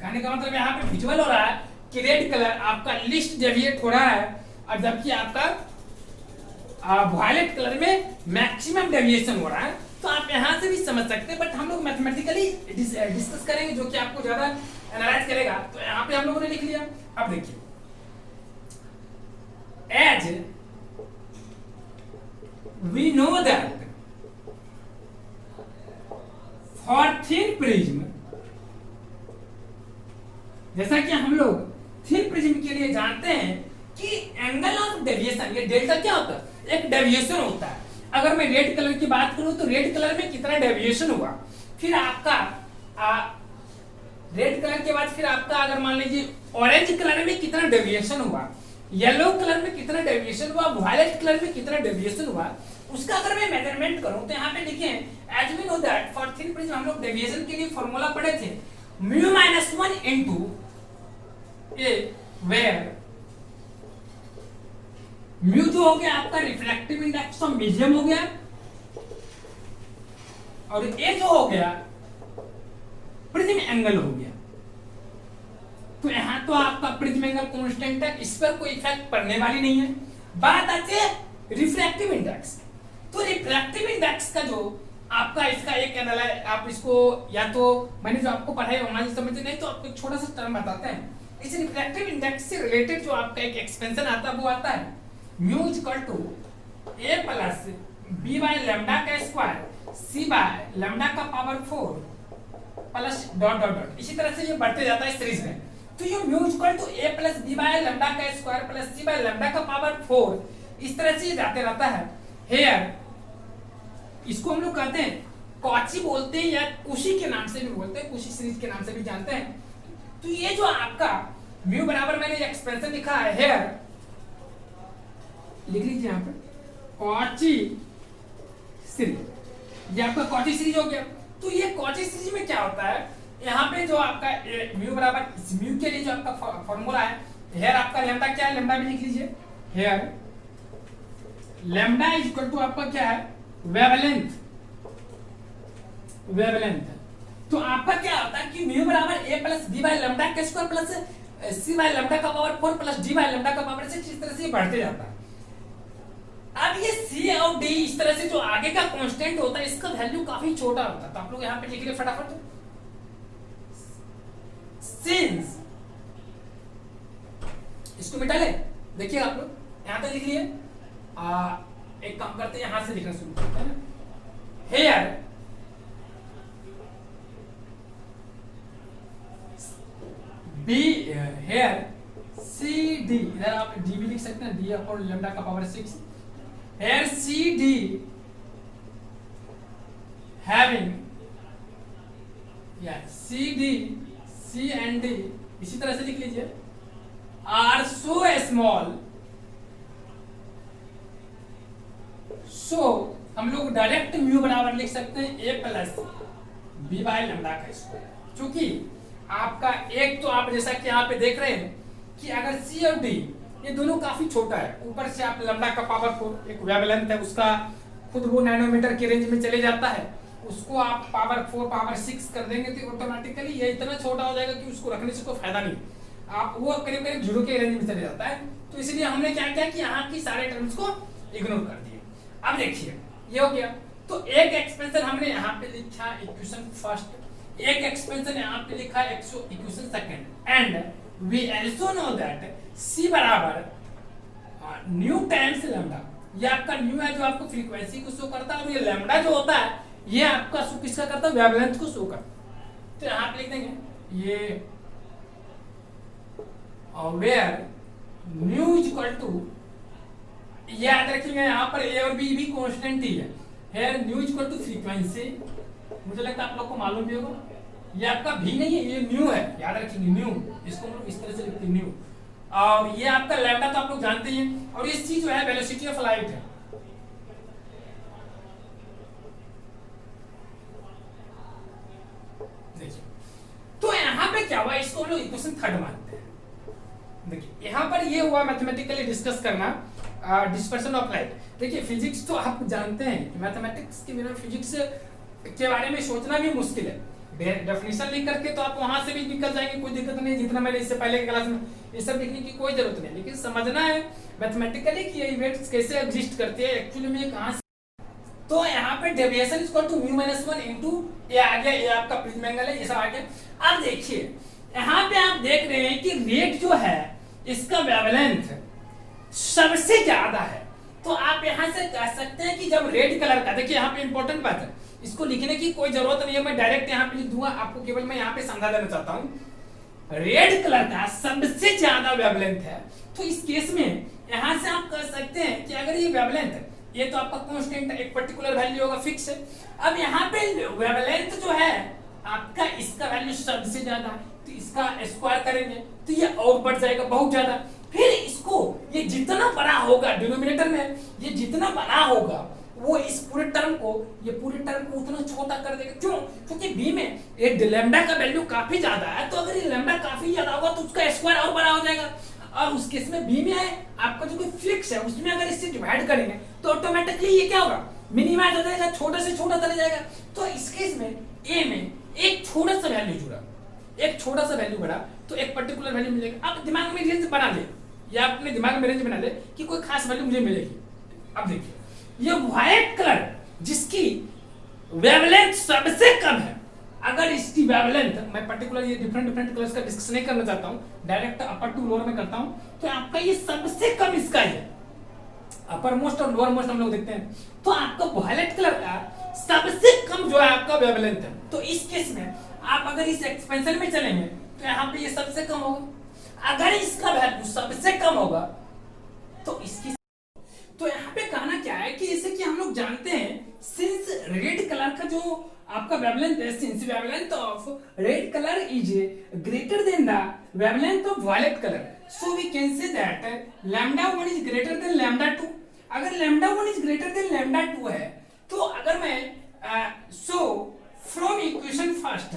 कहने का मतलब यहाँ पे विजुअल हो रहा है कि रेड कलर आपका लिस्ट डेविएट हो रहा है और जबकि आपका वायलेट कलर में मैक्सिमम डेविएशन हो रहा है। तो आप यहाँ से भी समझ सकते हैं, बट हम लोग मैथमेटिकली डिस्कस करेंगे जो कि आपको ज्यादा एनालाइज करेगा। तो यहाँ पे हम लोगों ने लिख लिया। अब देखिए as we know that for thin prism, जैसा कि हम लोग थिन प्रिज्म के लिए जानते हैं कि एंगल ऑफ डेविएशन, ये डेल्टा क्या होता है, एक डेविएशन होता है। अगर मैं रेड कलर की बात करूं तो रेड कलर में कितना डेविएशन हुआ, फिर आपका रेड कलर के बाद फिर आपका अगर मान लीजिए ऑरेंज कलर में कितना डेविएशन हुआ, येलो कलर में कितना डेविएशन हुआ, वायलेट कलर में कितना डेविएशन हुआ, उसका अगर मैं मेजरमेंट करूं तो यहाँ पे देखिए as we know that for thin prism हम लोग डेविएशन के लिए फॉर्मूला पढ़े थे mu minus 1 into A where mu जो हो गया आपका रिफ्लेक्टिव इंडेक्स ऑफ मीडियम हो गया और ए जो हो गया प्रिज्म एंगल हो गया। तो यहां तो आपका प्रिज्म एंगल कांस्टेंट है, इस पर कोई इफेक्ट पड़ने वाली नहीं है। बात आती है रिफ्रैक्टिव इंडेक्स। तो रिफ्रैक्टिव इंडेक्स का जो आपका इसका एक एनालाइज आप इसको या तो मैंने जो आपको पढ़ाया वहां से समझे, नहीं तो आपको एक छोटा सा टर्म बताते हैं। इस रिफ्रैक्टिव इंडेक्स से रिलेटेड जो आपका एक एक्सपेंशन आता है वो आता है mu equal to a plus b by lambda का स्क्वायर c बाय लैम्डा का power 4 plus dot dot dot, इसी तरह से ये बढ़ते जाता है सीरीज में। तो ये mu equal to a plus b by lambda का square plus c by lambda का पावर 4 इस तरह से जाते रहता है। हेयर इसको हम लोग कहते हैं कॉची बोलते हैं या कुशी के नाम से भी बोलते हैं, कुशी सीरीज के नाम से भी जानते हैं। तो ये जो आपका म्यू बराबर मैंने एक्सप्रेशन लिखा है हेयर, लिख लीजिए यहाँ पे कॉची सीरीज, ये आपका कॉची सीरीज हो गया। तो ये कॉची सीरीज में क्या होता है, यहाँ पे जो आपका म्यू बराबर, म्यू के लिए जो आपका फॉर्मूला है हेयर, आपका लैम्डा क्या है, लैम्डा भी लिख लीजिए, here lambda is equal to आपका क्या है, वेवलेंथ, वेवलेंथ। तो आपका क्या होता है कि म्यू बराबर a plus b by lambda के square plus c by lambda का power 4 plus d by lambda का पावर 6, इस तरह से बढ़ते जाता है। अब ये सी और डी इस तरह से जो आगे का कांस्टेंट होता है इसका वैल्यू काफी छोटा होता है। तो आप लोग यहाँ पे लिख लीजिए फटाफट, सिंस, इसको मिटा ले, देखिए आप लोग यहाँ पे लिख लिए। एक काम करते हैं, यहां से लिखना शुरू करते हैं, here b, here c d, इधर आप डी भी लिख सकते हैं, डी अपॉन लैम्डा का power 6, here c d having, या c d, c and d इसी तरह से लिख लीजिए, आर सो स्मॉल, सो हम लोग डायरेक्ट म्यू बराबर लिख सकते हैं a plus b by lambda का स्क्वायर। क्योंकि आपका एक तो आप जैसा कि यहाँ पे देख रहे हैं कि अगर C और D ये दोनों काफी छोटा है, ऊपर से आप लैम्डा का पावर 4 एक वेवलेंथ है उसका खुद वो नैनोमीटर की रेंज में चले जाता है, उसको आप पावर 4 पावर 6 कर देंगे तो ऑटोमेटिकली ये इतना छोटा हो जाएगा कि उसको रखने से कोई फायदा नहीं, आप वो करीब करीब 0 के रेंज में चले जाता है। तो इसलिए हमने क्या किया कि यहाँ की सारे टर्म्स को इग्नोर कर दिए। अब देखिए ये हो गया, तो एक एक्सपेंशन हमने यहाँ पे लिखा इक्वेशन फर्स्ट, एक एक्सपेंशन यहाँ पे लिखा equation second, and we also know that c बराबर न्यू टाइम्स लैम्डा, ये आपका न्यू है जो आपको फ्रीक्वेंसी को शो करता है, और ये लैम्डा जो होता है ये आपका शो किसका करता है, वेवलेंथ को शो करता है। तो यहाँ पे लिख देंगे ये where nu is equal to, याद रखिएगा यहाँ पर ए और बी भी कांस्टेंट ही है, here nu is equal to frequency, मुझे लगता है आप लोग को मालूम भी होगा, ये आपका भी नहीं है, ये न्यू है, याद रखिएगा न्यू, इसको हम लोग इस तरह से लिखते हैं न्यू, और ये आपका लैम्डा तो आप लोग जानते ही हैं, और ये सी जो है वेलोसिटी ऑफ लाइट है। देखिए तो यहाँ पे क्या हुआ, इसको हम लोग इक्वेशन थर्ड मानते हैं। देखिए यहाँ पर ये हुआ मैथमेटिकली डिस्कस करना डिस्पर्शन ऑफ लाइट। देखिए फिजिक्स तो आप जानते हैं कि मैथमेटिक्स के बिना फिजिक्स के बारे में सोचना भी मुश्किल है, डेफिनेशन लिख करके तो आप वहां से भी निकल जाएंगे, कोई दिक्कत नहीं, जितना मैंने इससे पहले की क्लास में ये सब लिखने की कोई जरूरत नहीं, लेकिन समझना है मैथमेटिकली कि ये इवेंट्स कैसे एग्जिस्ट करते हैं, एक्चुअली में कहां से। तो यहाँ पे deviation is equal to mu minus 1 into ये आ गया, ये आपका प्रिज्म एंगल है, ये सब आ गया। अब देखिए यहाँ पे आप देख रहे हैं कि रेड जो है इसका वेवलेंथ सबसे ज्यादा है, तो आप यहाँ से कह सकते हैं कि जब रेड कलर का, देखिए यहाँ पे इंपॉर्टेंट बात है, इसको लिखने की कोई जरूरत नहीं है, मैं डायरेक्ट यहाँ पे लिख दूंगा, आपको केवल मैं यहाँ पे समझा देना चाहता हूँ। रेड कलर का सबसे ज्यादा वेवलेंथ है, तो इस केस में यहाँ से आप कह सकते हैं कि अगर ये वेवलेंथ, ये तो आपका कांस्टेंट है, एक पर्टिकुलर वैल्यू होगा, फिक्स है। अब यहाँ पे वेवलेंथ जो है आपका, इसका वैल्यू सबसे ज्यादा है, तो इसका स्क्वायर करेंगे तो ये और बढ़ जाएगा बहुत ज्यादा, फिर इसको ये जितना बड़ा होगा डिनोमिनेटर में, ये जितना बड़ा होगा वो इस पूरे टर्म को, ये पूरे टर्म को उतना छोटा कर देगा। क्यों? क्योंकि बी में ये लैम्डा का वैल्यू काफी ज्यादा है, तो अगर ये लैम्डा काफी ज्यादा होगा तो उसका स्क्वायर और बड़ा हो जाएगा, और उस केस में बी में है आपका जो कोई फिक्स है उसमें अगर इससे डिवाइड करेंगे तो ऑटोमेटिकली ये क्या होगा, मिनिमाइज हो जाएगा, छोटे से छोटा चला जाएगा। तो इस केस में ए में एक छोटा सा वैल्यू जुड़ा, एक छोटा सा वैल्यू बढ़ा तो एक पर्टिकुलर वैल्यू मिलेगा। आप दिमाग में रेंज बना ले, या अपने दिमाग में रेंज बना ले कि कोई खास वैल्यू मुझे मिलेगी। अब देखिए ये व्हाइट कलर जिसकी वेवलेंथ सबसे कम है, अगर इसकी वेवलेंथ, मैं पर्टिकुलर ये डिफरेंट कलर्स का डिस्कशन नहीं करना चाहता हूं, डायरेक्ट अपर टू लोअर में करता हूं, तो आपका ये सबसे कम इसका है, अपर मोस्ट और लोअर मोस्ट हम लोग देखते हैं, तो आपका वायलेट कलर का सबसे कम जो है आपका वेवलेंथ है। तो इस केस में आप अगर इस एक्सपेंशन में चलेंगे तो यहाँ पे ये सबसे कम होगा, अगर इसका वैल्यू सबसे कम होगा तो इसकी, तो यहाँ पे कहना क्या है कि जैसे कि हम लोग जानते हैं सिंस रेड कलर कलर का जो आपका वेवलेंथ है, since wavelength of red colour is greater than the wavelength of violet colour, so we can say that lambda 1 is greater than lambda 2। अगर lambda 1 is greater than lambda 2 है, तो अगर मैं सो फ्रॉम इक्वेशन फर्स्ट,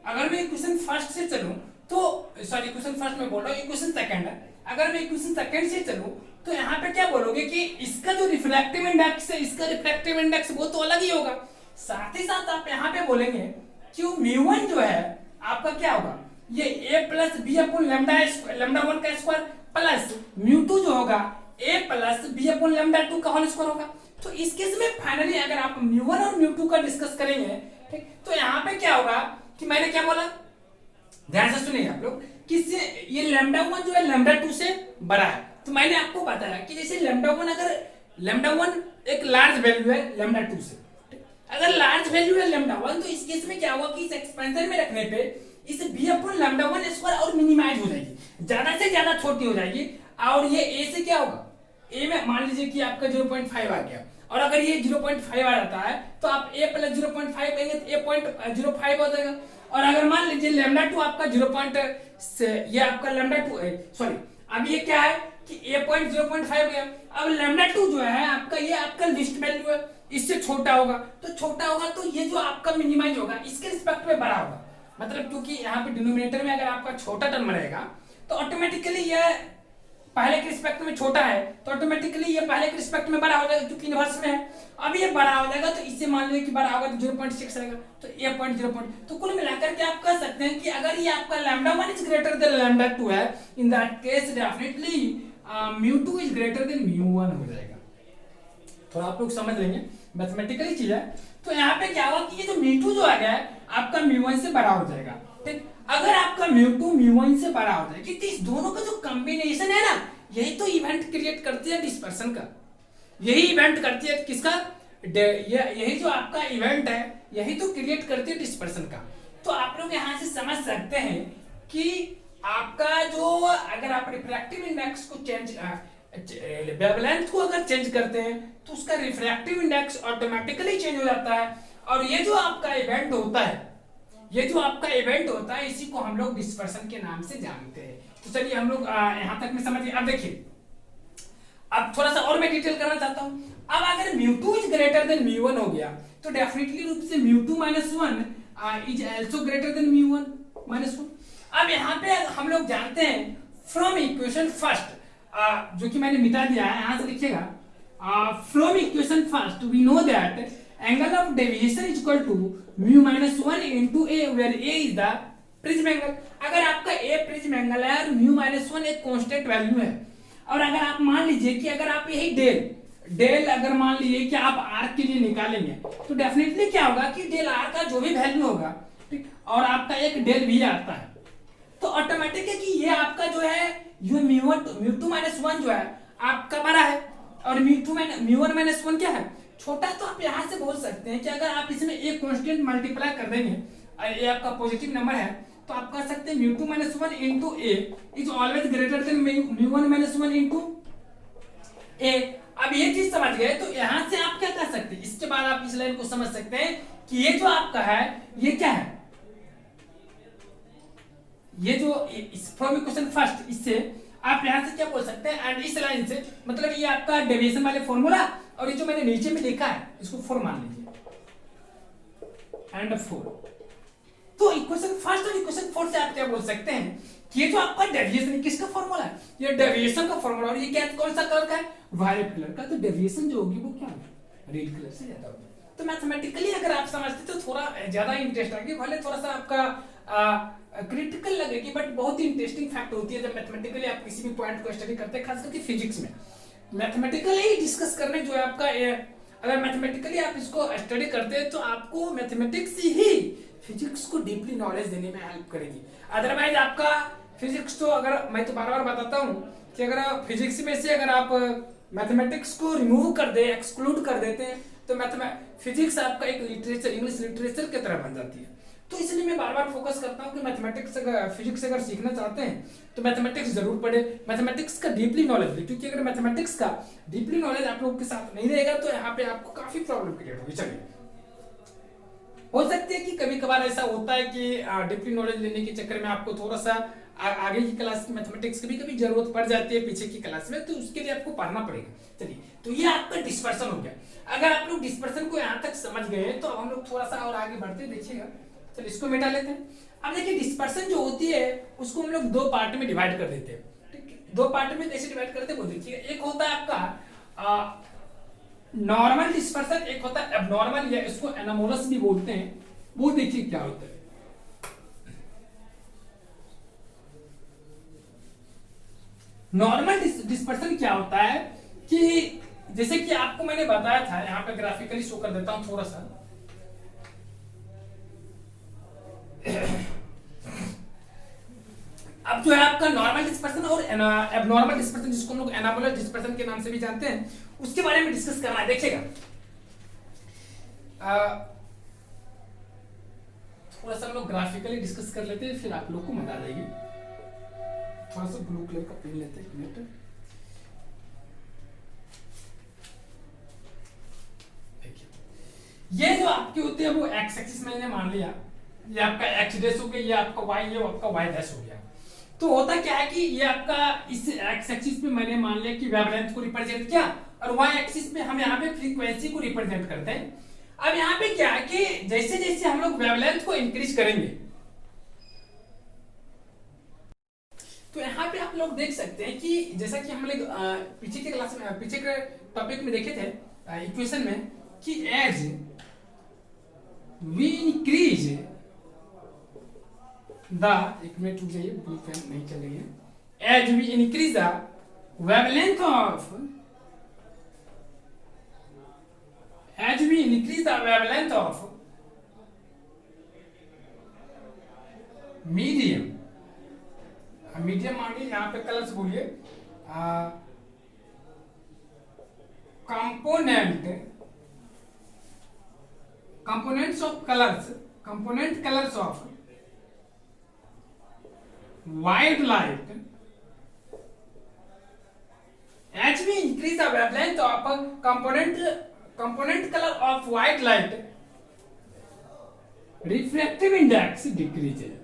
अगर मैं इक्वेशन फर्स्ट से चलूं तो सॉरी इक्वेशन फर्स्ट में बोल रहा हूं, इक्वेशन सेकंड, अगर मैं इक्वेशन सेकंड से चलूं तो यहाँ पे क्या बोलोगे कि इसका जो रिफ्रैक्टिव इंडेक्स है, इसका रिफ्रैक्टिव इंडेक्स वो तो अलग ही होगा। साथ ही साथ आप यहाँ पे बोलेंगे कि म्यू1 जो है आपका क्या होगा, ये a plus b upon lambda 1 का स्क्वायर प्लस म्यू2 जो होगा a plus b upon lambda 2 का होल स्क्वायर होगा। तो इस केस में फाइनली अगर आप म्यू1 और म्यू2 का डिस्कस करेंगे, ठीक, तो यहाँ पे क्या होगा कि मैंने क्या बोला, ध्यान से सुनिए आप लोग, कि ये लैम्डा 1 जो है लैम्डा 2 से बड़ा है। तो मैंने आपको बताया कि जैसे लैम्डा 1 अगर लैम्डा 1 एक लार्ज वैल्यू है लैम्डा 2 से, अगर लार्ज वैल्यू है लैम्डा 1, तो इस केस में क्या होगा कि इस एक्सपेंशन में रखने पे इस बी अपॉन लैम्डा 1 स्क्वायर और मिनिमाइज हो जाएगी, ज्यादा से ज्यादा छोटी हो जाएगी। और ये a से क्या होगा, a में मान लीजिए कि आपका 0.5 आ गया, और अगर ये 0.5 आ जाता है तो आप a प्लस 0.5 कहेंगे तो a 0.05 हो जाएगा। और अगर मान लीजिए लैम्डा 2 आपका 0. ये आपका लैम्डा 2 सॉरी अब ये क्या है कि a पॉइंट 0.5 गया। अब लैम्डा 2 जो है आपका, ये आपका लिस्ट वैल्यू है, इससे छोटा होगा, तो छोटा होगा तो ये जो आपका मिनिमाइज होगा इसके रिस्पेक्ट में बड़ा होगा। मतलब क्योंकि यहाँ पे डिनोमिनेटर में अगर आपका छोटा टर्म रहेगा तो ऑटोमेटिकली ये पहले के रिस्पेक्ट में छोटा है, तो ऑटोमेटिकली ये पहले के रिस्पेक्ट में बड़ा हो जाएगा क्योंकि इनवर्स में है। अब ये बड़ा हो जाएगा तो इससे मान लीजिए कि बड़ा होगा तो 0.6 आएगा, तो a पॉइंट 0. तो कुल मिलाकर के आप कह सकते हैं कि अगर ये आपका lambda 1 is greater than lambda 2 है, in that case definitely mu two is greater than mu one हो जाएगा। थोड़ा आप लोग समझ लेंगे, मैथमेटिकली चीज है। तो यहाँ पे क्या होगा कि ये जो म्यू2 जो आ गया है आपका म्यू1 से बड़ा हो जाएगा, ठीक। अगर आपका म्यू2 म्यू1 से बड़ा हो जाएगा, कि इस दोनों का जो कॉम्बिनेशन है ना, यही तो इवेंट क्रिएट करती है डिस्पर्सन का, यही इवेंट करती है किसका, यही जो आपका इवेंट है यही तो क्रिएट करती है डिस्पर्सन का। तो आप लोग यहाँ से समझ सकते हैं कि आपका जो अगर आप रिफ्रैक्टिव इंडेक्स को चेंज वेवलेंथ को अगर चेंज करते हैं तो उसका रिफ्रैक्टिव इंडेक्स ऑटोमेटिकली चेंज हो जाता है। और ये जो आपका इवेंट होता है, ये जो आपका इवेंट होता है, इसी को हम लोग डिस्पर्सन के नाम से जानते हैं। तो चलिए हम लोग यहाँ तक में समझिए। अब देखिए, अब थोड़ा सा और मैं डिटेल करना चाहता हूँ। अब अगर mu two is greater than mu one हो गया तो डेफिनेटली रूप से mu two minus 1 is also greater than mu one minus 1। अब यहाँ पे हम लोग जानते हैं फ्रॉम इक्वेशन फर्स्ट, जो कि मैंने मिटा दिया है, यहाँ से लिखिएगा, from equation first we know that angle of deviation is equal to mu minus 1 into A, where A is the prism angle. अगर आपका ए प्रिज्म एंगल है और म्यू माइनस 1 एक कांस्टेंट वैल्यू है, और अगर आप मान लीजिए कि अगर आप यही डेल अगर मान लीजिए कि आप आर के लिए निकालेंगे तो डेफिनेटली क्या होगा कि डेल आर का जो भी वैल्यू होगा, ठीक, और आपका एक डेल भी आता है, तो ऑटोमेटिक है कि ये आपका जो है ये म्यू2 माइनस 1 जो है आपका बड़ा है और म्यू1 माइनस 1 क्या है, छोटा। तो आप यहाँ से बोल सकते हैं कि अगर आप इसमें एक कांस्टेंट मल्टीप्लाई कर देंगे और ये आपका पॉजिटिव नंबर है, तो आप कह सकते हैं mu two minus 1 into a is always greater than mu one minus 1 into a. अब ये चीज समझ गए तो यहाँ से आप क्या कह सकते हैं, इसके बाद आप इस लाइन को समझ सकते हैं कि ये जो आपका है ये क्या है, ये जो फ्रॉम इक्वेशन फर्स्ट, इससे आप यहां से क्या बोल सकते हैं, एंड इस लाइन से मतलब ये आपका डेविएशन वाले फॉर्मूला, और ये जो मैंने नीचे में लिखा है इसको 4 मान लीजिए एंड 4। तो इक्वेशन फर्स्ट और इक्वेशन 4 से आप क्या बोल सकते हैं कि ये जो आपका डेविएशन किसका फॉर्मूला है, ये डेविएशन का फॉर्मूला। और ये क्या कौन सा कलर का है, वायलेट कलर का। तो डेविएशन जो होगी वो क्या होगी, रेड कलर से ज्यादा होगी। तो मैथमेटिकली अगर आप समझते तो थोड़ा ज्यादा इंटरेस्ट आएगी, भले थोड़ा सा आपका क्रिटिकल लगेगी, बट बहुत ही इंटरेस्टिंग फैक्ट होती है जब मैथमेटिकली आप किसी भी पॉइंट को स्टडी करते हैं, खास करके फिजिक्स में। मैथमेटिकली डिस्कस करने जो है आपका, अगर मैथमेटिकली आप इसको स्टडी करते हैं तो आपको मैथमेटिक्स ही फिजिक्स को डीपली नॉलेज देने में हेल्प करेगी। अदरवाइज आपका फिजिक्स तो, अगर मैं तो बार बार बताता हूँ कि अगर फिजिक्स में से अगर आप मैथमेटिक्स को रिमूव कर दे, एक्सक्लूड कर देते हैं, तो फिजिक्स आपका एक लिटरेचर, इंग्लिश लिटरेचर की तरह बन जाती है। तो इसलिए मैं बार बार फोकस करता हूँ कि मैथमेटिक्स अगर फिजिक्स अगर सीखना चाहते हैं तो मैथमेटिक्स जरूर पढ़े, मैथमेटिक्स का डीपली नॉलेज ले, क्योंकि अगर मैथमेटिक्स का डीपली नॉलेज आप लोगों के साथ नहीं रहेगा तो यहाँ पे आपको काफी प्रॉब्लम क्रिएट होगी। चलिए, हो सकती है कि कभी कभार ऐसा होता है कि डीपली नॉलेज लेने के चक्कर में आपको थोड़ा सा आगे की क्लास की मैथमेटिक्स की कभी जरूरत पड़ जाती है पीछे की क्लास में, तो उसके लिए आपको पढ़ना पड़ेगा। चलिए, तो ये आपका डिस्पर्सन हो गया। अगर आप लोग डिस्पर्सन को यहाँ तक समझ गए तो अब हम लोग थोड़ा सा और आगे बढ़ते देखिएगा। चलिए, इसको मिटा लेते हैं। अब देखिए, डिस्पर्सन जो होती है उसको हम लोग दो पार्ट में डिवाइड कर देते हैं। ठीक है, दो पार्ट में कैसे डिवाइड करते हैं वो देखिए। एक होता है आपका नॉर्मल डिस्पर्सन, एक होता है एबनॉर्मल, या इसको एनामोलस भी बोलते हैं। वो देखिए क्या होता है। नॉर्मल डिस्पर्सन क्या होता है कि जैसे कि आपको मैंने बताया था, यहां पे ग्राफिकली शो कर देता हूं थोड़ा सा। अब जो है आपका नॉर्मल डिस्पर्सन और एबनॉर्मल डिस्पर्सन, जिसको हम लोग एनामोलस डिस्पर्सन के नाम से भी जानते हैं, उसके बारे में डिस्कस करना है। देखिएगा, थोड़ा सा हम लोग ग्राफिकली डिस्कस कर लेते हैं, फिर आप लोग को मजा आ जाएगी। थोड़ा सा ब्लू कलर का पेन लेते हैं, एक मिनट। देखिए, ये जो आपकी होती है वो एक्स एक्सिस मैंने मान लिया, ये आपका एक्स डैश हो गया, ये आपका वाई, ये आपका वाई डैश हो गया। तो होता क्या है कि ये आपका इस एक्स एक्सिस पे मैंने मान लिया कि वेवलेंथ को रिप्रेजेंट किया, और वाई एक्सिस पे हम यहाँ पे फ्रीक्वेंसी को रिप्रेजेंट करते हैं। अब यहाँ पे क्या है कि जैसे जैसे हम लोग वेवलेंथ को इंक्रीज करेंगे, तो यहाँ पे आप लोग देख सकते हैं कि जैसा कि हम लोग पीछे के क्लास में, पीछे के टॉपिक में देखे थे इक्वेशन में, कि एज वी इंक्रीज द, एक मिनट रुक जाइए, ब्लू पेन नहीं चल रही है। As we increase the wavelength of, as we increase the wavelength of medium, medium मानिए, यहाँ पे कलर्स बोलिए, components of colours, component colours of white light, as we increase the wavelength of component color of white light, refractive index decreases।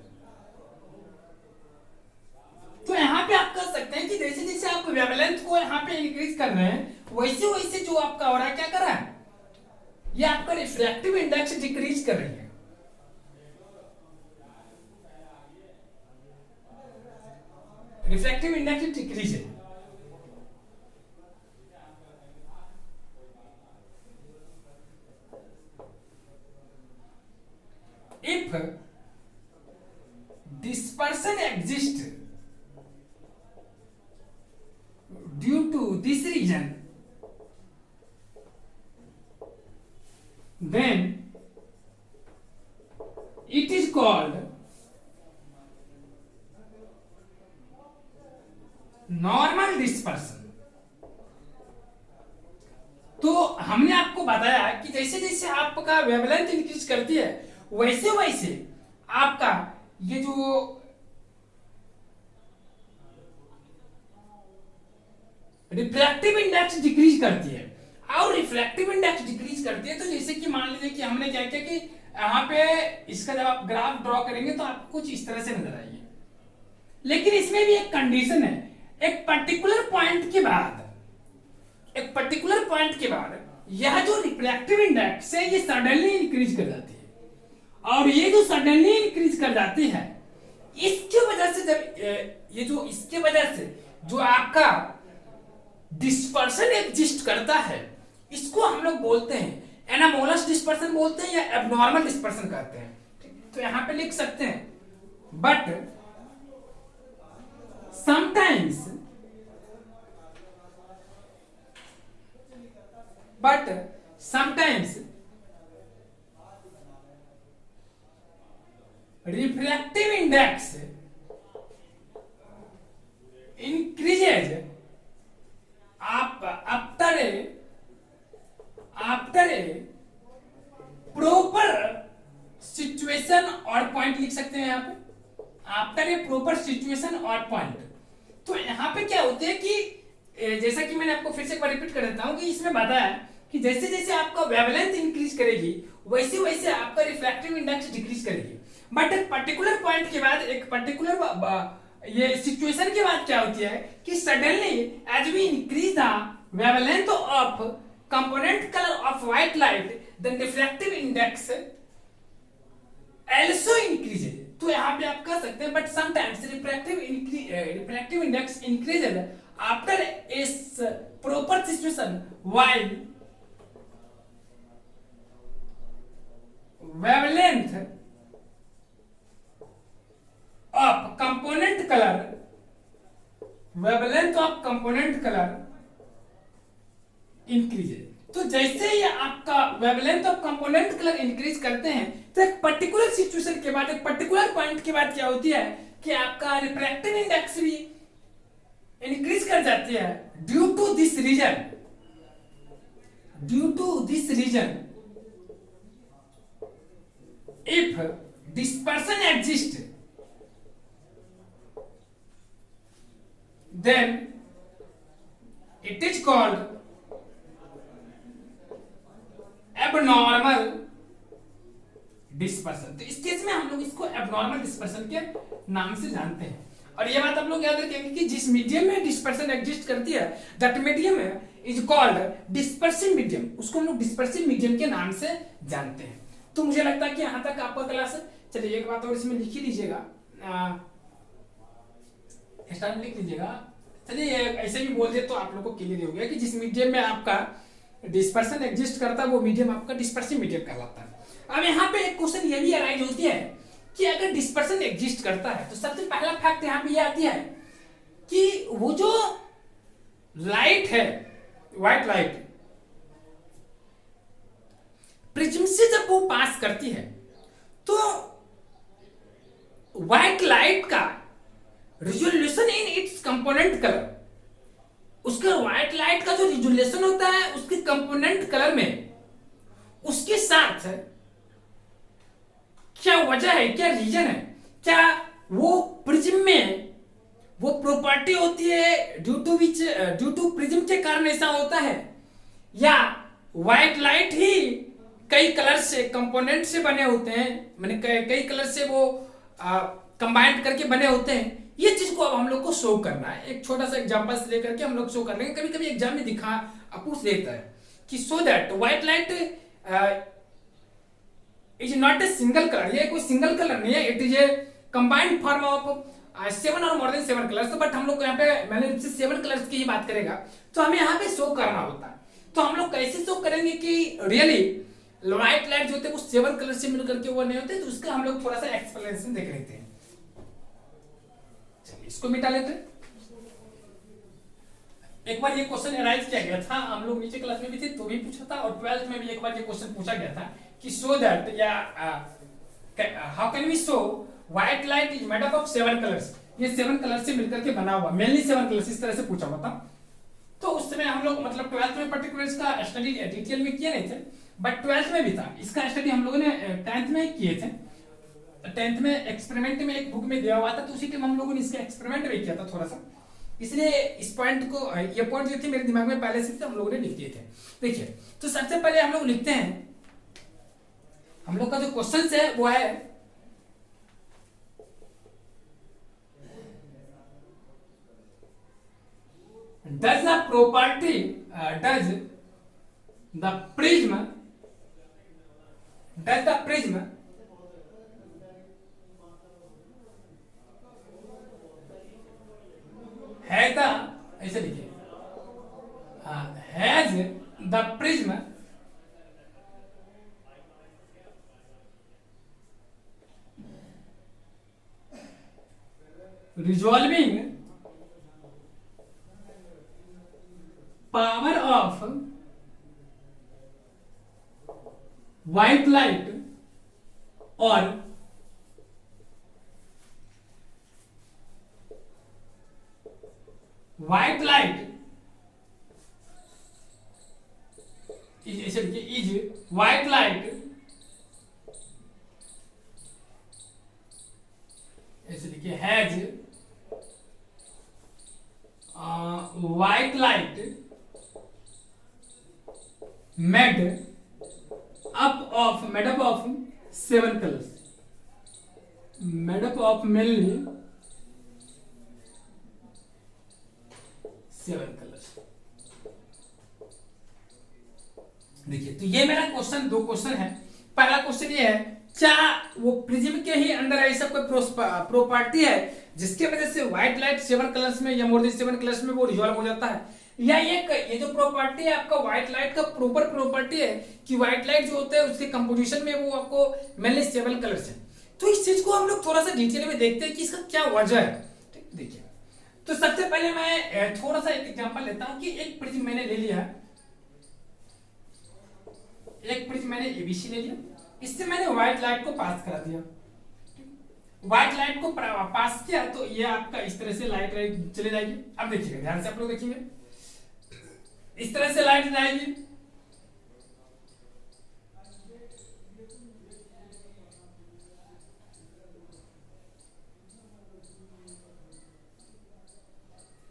तो यहाँ पे आप कह सकते हैं कि जैसे जैसे आप वेवलेंथ को यहाँ पे इंक्रीज कर रहे हैं, वैसे वैसे जो आपका हो रहा है, क्या कर रहा है, ये आपका रिफ्रैक्टिव इंडेक्स डिक्रीज कर रही है। रिफ्रैक्टिव इंडेक्स डिक्रीज है। If dispersion exists due to this reason, then it is called normal dispersion. तो हमने आपको बताया कि जैसे जैसे आपका वेवलेंथ इंक्रीज करती है, वैसे वैसे आपका ये जो रिफ्रैक्टिव इंडेक्स डिक्रीज करती है, और रिफ्रैक्टिव इंडेक्स डिक्रीज करती है। तो जैसे कि मान लीजिए कि हमने क्या किया कि यहाँ पे इसका जब आप ग्राफ ड्रॉ करेंगे तो आपको कुछ इस तरह से नजर आएगी, लेकिन इसमें भी एक कंडीशन है। एक पर्टिकुलर पॉइंट के बाद, एक पर्टिकुलर पॉइंट के बाद यह जो रिफ्रैक्टिव इंडेक्स है ये सडनली इंक्रीज कर जाती है, और ये जो सडनली इंक्रीज कर जाती है, इसकी वजह से जब ये जो इसके वजह से जो आपका डिस्पर्सन एग्जिस्ट करता है, इसको हम लोग बोलते हैं एनामोलस डिस्पर्सन बोलते हैं, या एबनॉर्मल डिस्पर्सन कहते हैं। तो यहां पे लिख सकते हैं, but sometimes refractive index increases after a proper situation situation और पॉइंट लिख सकते हैं यहाँ पे, आफ्टर ए प्रॉपर सिचुएशन और पॉइंट। तो यहाँ पे क्या होते हैं कि जैसा कि मैंने आपको फिर से एक बार रिपीट कर देता हूँ कि इसमें बताया कि जैसे जैसे आपका वेवलेंथ इंक्रीज करेगी वैसे वैसे आपका रिफ्रैक्टिव इंडेक्स डिक्रीज करेगी। बट एक पर्टिकुलर पॉइंट के बाद, एक पर्टिकुलर ये सिचुएशन के बाद क्या होती है कि suddenly as we increase the wavelength of component colour of white light then refractive index also increases। तो यहाँ पे आप कह सकते हैं but sometimes refractive index increases after a proper situation while wavelength of component color increases। तो जैसे ही आपका wavelength of component colour increase करते हैं तो एक पर्टिकुलर सिचुएशन के बाद, एक पर्टिकुलर पॉइंट के बाद क्या होती है कि आपका रिफ्रैक्टिव इंडेक्स भी इंक्रीज कर जाती है। Due to this reason if dispersion exist then it is called abnormal dispersion. तो इस केस में हम लोग इसको एबनॉर्मल डिस्पर्सन के नाम से जानते हैं। और ये बात आप लोग याद रखेंगे कि जिस मीडियम में डिस्पर्सन एग्जिस्ट करती है that medium is called dispersive medium, उसको हम लोग डिस्पर्सिव मीडियम के नाम से जानते हैं। तो मुझे लगता है कि यहां तक आपका क्लास है। चलिए एक बात और इसमें लिख ही लीजिएगा, स्टार्ट लिख लीजिएगा। चलिए ऐसे भी बोल दे तो आप लोग को क्लियर हो गया कि जिस मीडियम में आपका डिस्पर्सन एग्जिस्ट करता है वो मीडियम आपका डिस्पर्सिव मीडियम कहलाता है। अब यहाँ पे एक क्वेश्चन ये भी अराइज होती है कि अगर डिस्पर्सन एग्जिस्ट करता है तो सबसे पहला फैक्ट यहाँ पे ये आती है कि वो जो लाइट है, व्हाइट लाइट, प्रिज्म से जब वो पास करती है तो व्हाइट लाइट का resolution in its component colour, उसका व्हाइट लाइट का जो रिजोल्यूशन होता है उसके कंपोनेंट कलर में, उसके साथ क्या वजह है, क्या रीजन है, क्या वो प्रिज्म में वो प्रॉपर्टी होती है ड्यू टू प्रिज्म के कारण ऐसा होता है, या व्हाइट लाइट ही कई कलर से कंपोनेंट से बने होते हैं, मैंने कई कलर से वो कंबाइंड करके बने होते हैं। ये चीज को अब हम लोग को शो करना है। एक छोटा सा एग्जांपल लेकर के हम लोग शो कर लेंगे। कभी कभी एग्जाम में पूछ देता है कि so that white light is not a single colour, ये कोई सिंगल कलर नहीं है, it is a combined form of 7 और मोर देन 7 कलर्स। बट हम लोग यहाँ पे मैंने 7 कलर्स की ही बात करेगा तो हमें यहाँ पे शो करना होता है। तो हम लोग कैसे शो करेंगे कि रियली व्हाइट लाइट जो होते हैं वो 7 कलर से मिलकर के वो नहीं होते, तो उसका हम लोग थोड़ा सा एक्सप्लेनेशन देख लेते हैं। चलिए इसको मिटा लेते हैं। एक बार ये क्वेश्चन अराइज किया गया था, हम लोग नीचे क्लास में भी थे तो भी पूछा था, और 12th में भी एक बार ये क्वेश्चन पूछा गया था कि सो दैट या how can we show white light is made up of 7 colours, ये 7 कलर से मिलकर के बना हुआ, मेनली 7 कलर्स, इस तरह से पूछा हुआ था। तो उस समय हम लोग मतलब 12th में पर्टिकुलर इसका स्टडी डिटेल में किए नहीं थे, बट 12th में भी था। इसका स्टडी हम लोगों ने 10th में किए थे। 10th में एक्सपेरिमेंट में एक बुक में दिया हुआ था, तो उसी के हम लोगों ने इसका एक्सपेरिमेंट भी किया था थोड़ा सा, इसलिए इस पॉइंट को, ये पॉइंट जो थे मेरे दिमाग में पहले से हम लोगों ने लिख दिए थे। देखिए तो सबसे पहले हम लोग लिखते हैं, हम लोग का जो क्वेश्चन है वो है does the prism has the, ऐसे लिखिए, has the prism resolving power of white light or white light is white light देखिए has white light made up of 7 colours, made up of mainly 7 colours. देखिए तो ये मेरा क्वेश्चन, दो क्वेश्चन है। पहला क्वेश्चन ये है, क्या वो प्रिज्म के ही अंदर ऐसा कोई प्रॉपर्टी है जिसके वजह से व्हाइट लाइट 7 कलर्स में या मोर देन 7 कलर्स में वो रिजॉल्व हो जाता है, या ये जो प्रॉपर्टी है आपका व्हाइट लाइट का प्रॉपर प्रॉपर्टी है कि व्हाइट लाइट जो होता है उसके कंपोजिशन में वो आपको मेनली 7 कलर्स है। तो इस चीज को हम लोग थोड़ा सा डिटेल में देखते हैं कि इसका क्या वजह है। ठीक, देखिए तो सबसे पहले मैं थोड़ा सा एक एग्जांपल लेता हूं कि एक प्रिज्म मैंने ले लिया, एक प्रिज्म मैंने एबीसी ले लिया, इससे मैंने व्हाइट लाइट को पास करा दिया, व्हाइट लाइट को पास किया तो ये आपका इस तरह से लाइट चले जाएगी। अब देखिएगा ध्यान से आप लोग देखिएगा, इस तरह से लाइट जाएगी।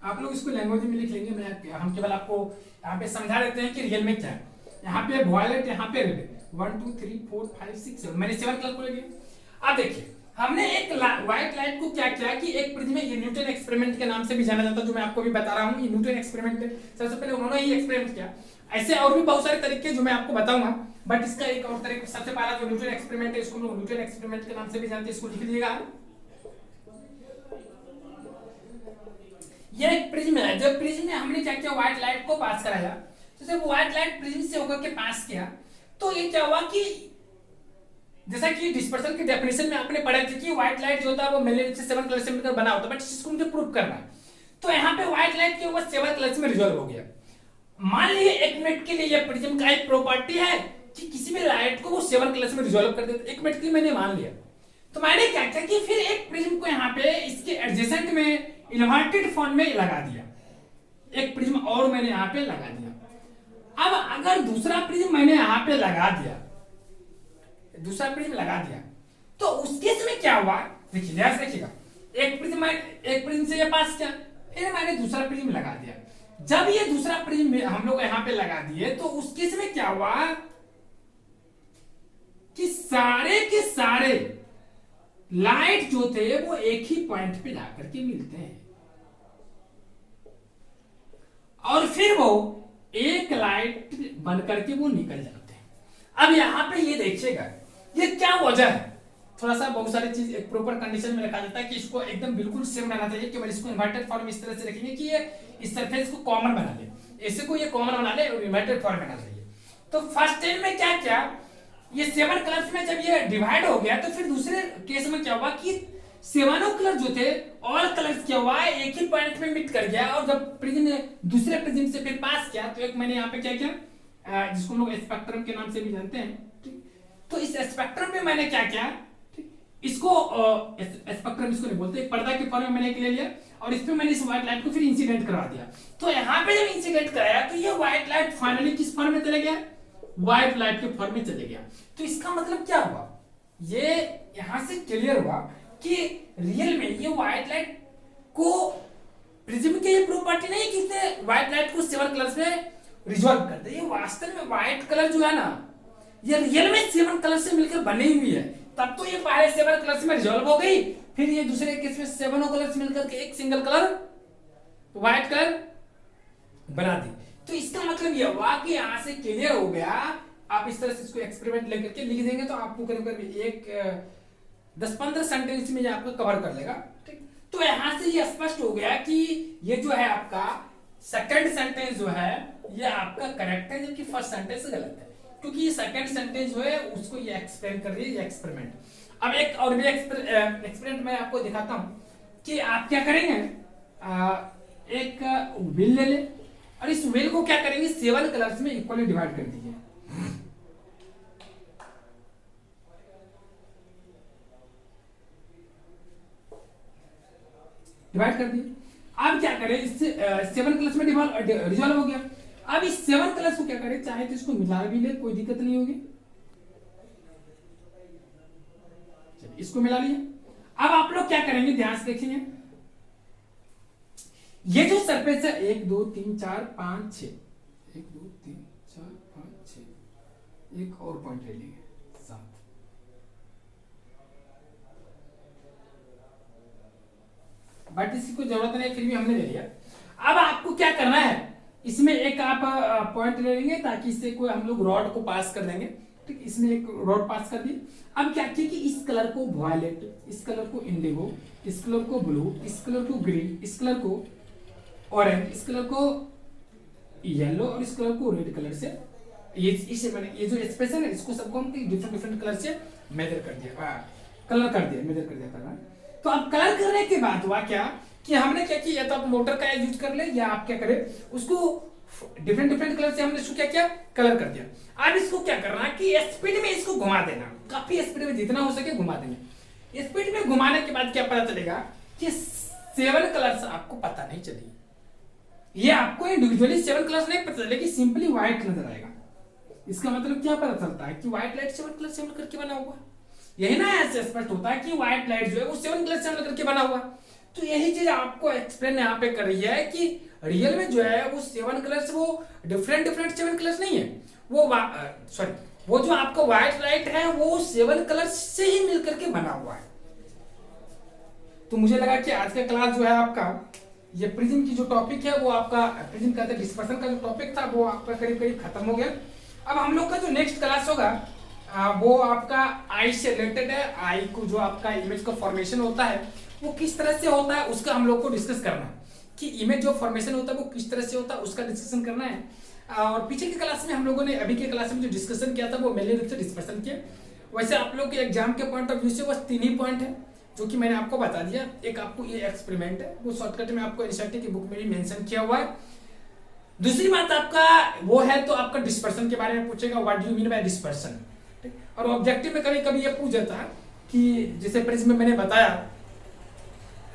आप लोग इसको लैंग्वेज में लिख लेंगे, मैं हम केवल आपको यहाँ पे समझा देते हैं कि रियल में क्या है। यहाँ पे वॉयलेट, यहाँ पे रेड, 1 2 3 4 5 6 7, मैंने 7 कलर को ले लिया। अब देखिए हमने एक व्हाइट लाइट को क्या किया कि एक प्रिज्म में, ये न्यूटन एक्सपेरिमेंट के नाम से भी जाना जाता है, जो मैं आपको भी बता रहा हूँ। ये न्यूटन एक्सपेरिमेंट सबसे पहले उन्होंने ही एक्सपेरिमेंट किया। ऐसे और भी बहुत सारे तरीके जो मैं आपको बताऊंगा, बट इसका एक और तरीका, सबसे पहला जो न्यूटन एक्सपेरिमेंट है, इसको लोग न्यूटन एक्सपेरिमेंट के नाम से भी जानते हैं, इसको लिख लीजिएगा। ये एक प्रिज्म है, जब प्रिज्म में हमने क्या किया, व्हाइट लाइट को पास कराया, तो जब व्हाइट लाइट प्रिज्म से होकर के पास किया तो ये क्या हुआ कि जैसा कि डिस्पर्सन की डेफिनेशन में आपने पढ़ा था कि व्हाइट लाइट जो होता है वो मेनली 7 कलर से मिलकर बना होता है, बट इसको मुझे प्रूव करना है। तो यहाँ पे व्हाइट लाइट के ऊपर 7 कलर्स में रिजॉल्व हो गया। मान लीजिए 1 मिनट के लिए ये प्रिज्म का एक प्रॉपर्टी है कि किसी भी लाइट को वो 7 कलर्स में रिजॉल्व कर देता है। 1 मिनट के लिए मैंने मान लिया, तो मैंने क्या किया कि फिर एक प्रिज्म को यहाँ पे इसके एडजेसेंट में इन्वर्टेड फॉर्म में लगा दिया, एक प्रिज्म और मैंने यहाँ पे लगा दिया। अब अगर दूसरा प्रिज्म मैंने यहाँ पे लगा दिया, दूसरा प्रिज्म लगा दिया, तो उस केस में क्या हुआ, देखिए ध्यान से देखिएगा, एक प्रिज्म से ये पास किया, फिर मैंने दूसरा प्रिज्म लगा दिया। जब ये दूसरा प्रिज्म हम लोग यहाँ पे लगा दिए तो उस केस में क्या हुआ कि सारे के सारे लाइट जो थे वो एक ही पॉइंट पे जाकर के मिलते हैं और फिर वो एक लाइट बन करके वो निकल जाते हैं। अब यहां पे ये देखिएगा ये क्या वजह है, थोड़ा सा बहुत सारी चीज एक प्रॉपर कंडीशन में रखा जाता है कि इसको एकदम बिल्कुल सेम रहना चाहिए, केवल इसको इन्वर्टेड फॉर्म इस तरह से रखेंगे कि ये इस सरफेस को कॉमन बना ले, ऐसे को ये कॉमन बना ले और इन्वर्टेड फॉर्म बना चाहिए। तो फर्स्ट टाइम में क्या क्या, ये 7 कलर्स में जब ये डिवाइड हो गया तो फिर दूसरे केस में क्या हुआ कि 7 कलर जो थे ऑल कलर्स क्या हुआ एक ही पॉइंट में मिट कर गया, और जब प्रिज्म ने दूसरे प्रिज्म से फिर पास किया तो एक मैंने यहाँ पे क्या किया, जिसको हम लोग स्पेक्ट्रम के नाम से भी जानते हैं, ठीक। तो इस स्पेक्ट्रम में मैंने क्या किया, इसको स्पेक्ट्रम इसको नहीं बोलते, पर्दा के फॉर्म में मैंने एक ले लिया और इसमें मैंने इस व्हाइट लाइट को फिर इंसिडेंट करवा दिया। तो यहाँ पे जब इंसिडेंट कराया तो ये व्हाइट लाइट फाइनली किस फॉर्म में चले गया, व्हाइट लाइट के फॉर्म में चले गया। तो इसका मतलब क्या हुआ, ये यहां से क्लियर हुआ कि रियल में ये व्हाइट लाइट को प्रिज्म के ये प्रॉपर्टी नहीं कि इसने व्हाइट लाइट को 7 कलर्स में रिजॉल्व कर दे, ये वास्तव में व्हाइट कलर जो है ना ये रियल में 7 कलर से मिलकर बनी हुई है। तब तो ये पहले 7 कलर्स में रिजॉल्व हो गई, फिर ये दूसरे केस में 7 कलर्स मिलकर के एक सिंगल कलर व्हाइट कलर बना दी। तो इसका मतलब ये हुआ कि यहां से क्लियर हो गया, आप इस तरह से इसको एक्सपेरिमेंट लेकर के लिख देंगे तो आपको करीब करीब एक 10-15 सेंटेंस में ये आपको कवर कर लेगा, ठीक। तो यहां से ये स्पष्ट हो गया कि ये जो है आपका सेकंड सेंटेंस जो है ये आपका करेक्ट है, जबकि फर्स्ट सेंटेंस गलत है, क्योंकि ये सेकंड सेंटेंस जो है उसको ये एक्सप्लेन कर रही है, ये एक्सपेरिमेंट। अब एक और भी एक्सपेरिमेंट मैं आपको दिखाता हूं कि आप क्या करेंगे, एक व्हील ले ले और इस व्हील को क्या करेंगे 7 कलर्स में इक्वली डिवाइड कर दीजिए। डिवाइड कर दिए। अब क्या करें, इससे 7 कलर्स में रिजॉल्व हो गया। अब इस 7 कलर्स को क्या करें, चाहे तो इसको मिला भी ले कोई दिक्कत नहीं होगी, इसको मिला लिया। अब आप लोग क्या करेंगे, ध्यान से देखेंगे, ये जो सरफेस है 1 2 3 4 5 6, 1 2 3 4 5 6, एक और पॉइंट ले लेंगे 7, बट इसकी कोई जरूरत नहीं, फिर भी हमने ले लिया। अब आपको क्या करना है, इसमें एक आप पॉइंट ले लेंगे ताकि इससे कोई हम लोग रॉड को पास कर देंगे, ठीक, इसमें एक रॉड पास कर दिए। अब क्या किया कि इस कलर को वायलेट, इस कलर को इंडिगो, इस कलर को ब्लू, इस कलर को ग्रीन, इस कलर को ऑरेंज, इस कलर को येलो और इस कलर को रेड कलर से, इसे मैंने ये जो एक्सप्रेशन है इसको सबको हम डिफरेंट डिफरेंट कलर से मेजर कर दिया, कलर कर दिया, मेजर कर दिया कलर। तो अब कलर करने के बाद हुआ क्या कि हमने क्या किया, या तो आप मोटर का यूज कर ले या आप क्या करें, उसको डिफरेंट डिफरेंट कलर से हमने इसको क्या किया, कलर कर दिया। अब इसको क्या करना कि स्पीड में इसको घुमा देना, काफी स्पीड में जितना हो सके घुमा देंगे। स्पीड में घुमाने के बाद क्या पता चलेगा कि 7 कलर्स आपको पता नहीं चलेगी, ये आपको इंडिविजुअली 7 कलर्स नहीं पता चलेगी, सिंपली व्हाइट नजर आएगा। इसका मतलब क्या पता चलता है कि व्हाइट लाइट 7 कलर से मिल करके बना हुआ, यही ना ऐसे स्पष्ट होता है कि व्हाइट लाइट जो है वो 7 कलर से मिल करके बना हुआ। तो यही चीज आपको एक्सप्लेन यहाँ पे कर रही है कि रियल में जो है वो 7 कलर्स, वो डिफरेंट डिफरेंट 7 कलर्स नहीं है, वो सॉरी वो जो आपका व्हाइट लाइट है वो 7 कलर्स से ही मिलकर के बना हुआ है। तो मुझे लगा कि आज का क्लास जो है आपका ये प्रिज्म की जो टॉपिक है वो आपका प्रिज्म का डिस्पर्शन का जो टॉपिक था वो आपका करीब करीब खत्म हो गया। अब हम लोग का जो नेक्स्ट क्लास होगा वो आपका आई से रिलेटेड है। आई को जो आपका इमेज का फॉर्मेशन होता है वो किस तरह से होता है उसका हम लोग को डिस्कस करना है, कि इमेज जो फॉर्मेशन होता है वो किस तरह से होता है उसका डिस्कशन करना है। और पीछे की क्लास में हम लोगों ने, अभी के क्लास में जो डिस्कशन किया था वो मेनली रूप से डिस्कशन किया। वैसे आप लोग के एग्जाम के पॉइंट ऑफ व्यू से बस 3 ही पॉइंट है जो कि मैंने आपको बता दिया। एक आपको ये एक्सपेरिमेंट है, वो शॉर्टकट में आपको एनसीईआरटी की बुक में भी मेंशन किया हुआ है। दूसरी बात आपका वो है तो आपका डिस्पर्शन के बारे में पूछेगा, what do you mean by dispersion. और ऑब्जेक्टिव में कभी कभी ये पूछ जाता है कि जैसे प्रिज्म में मैंने बताया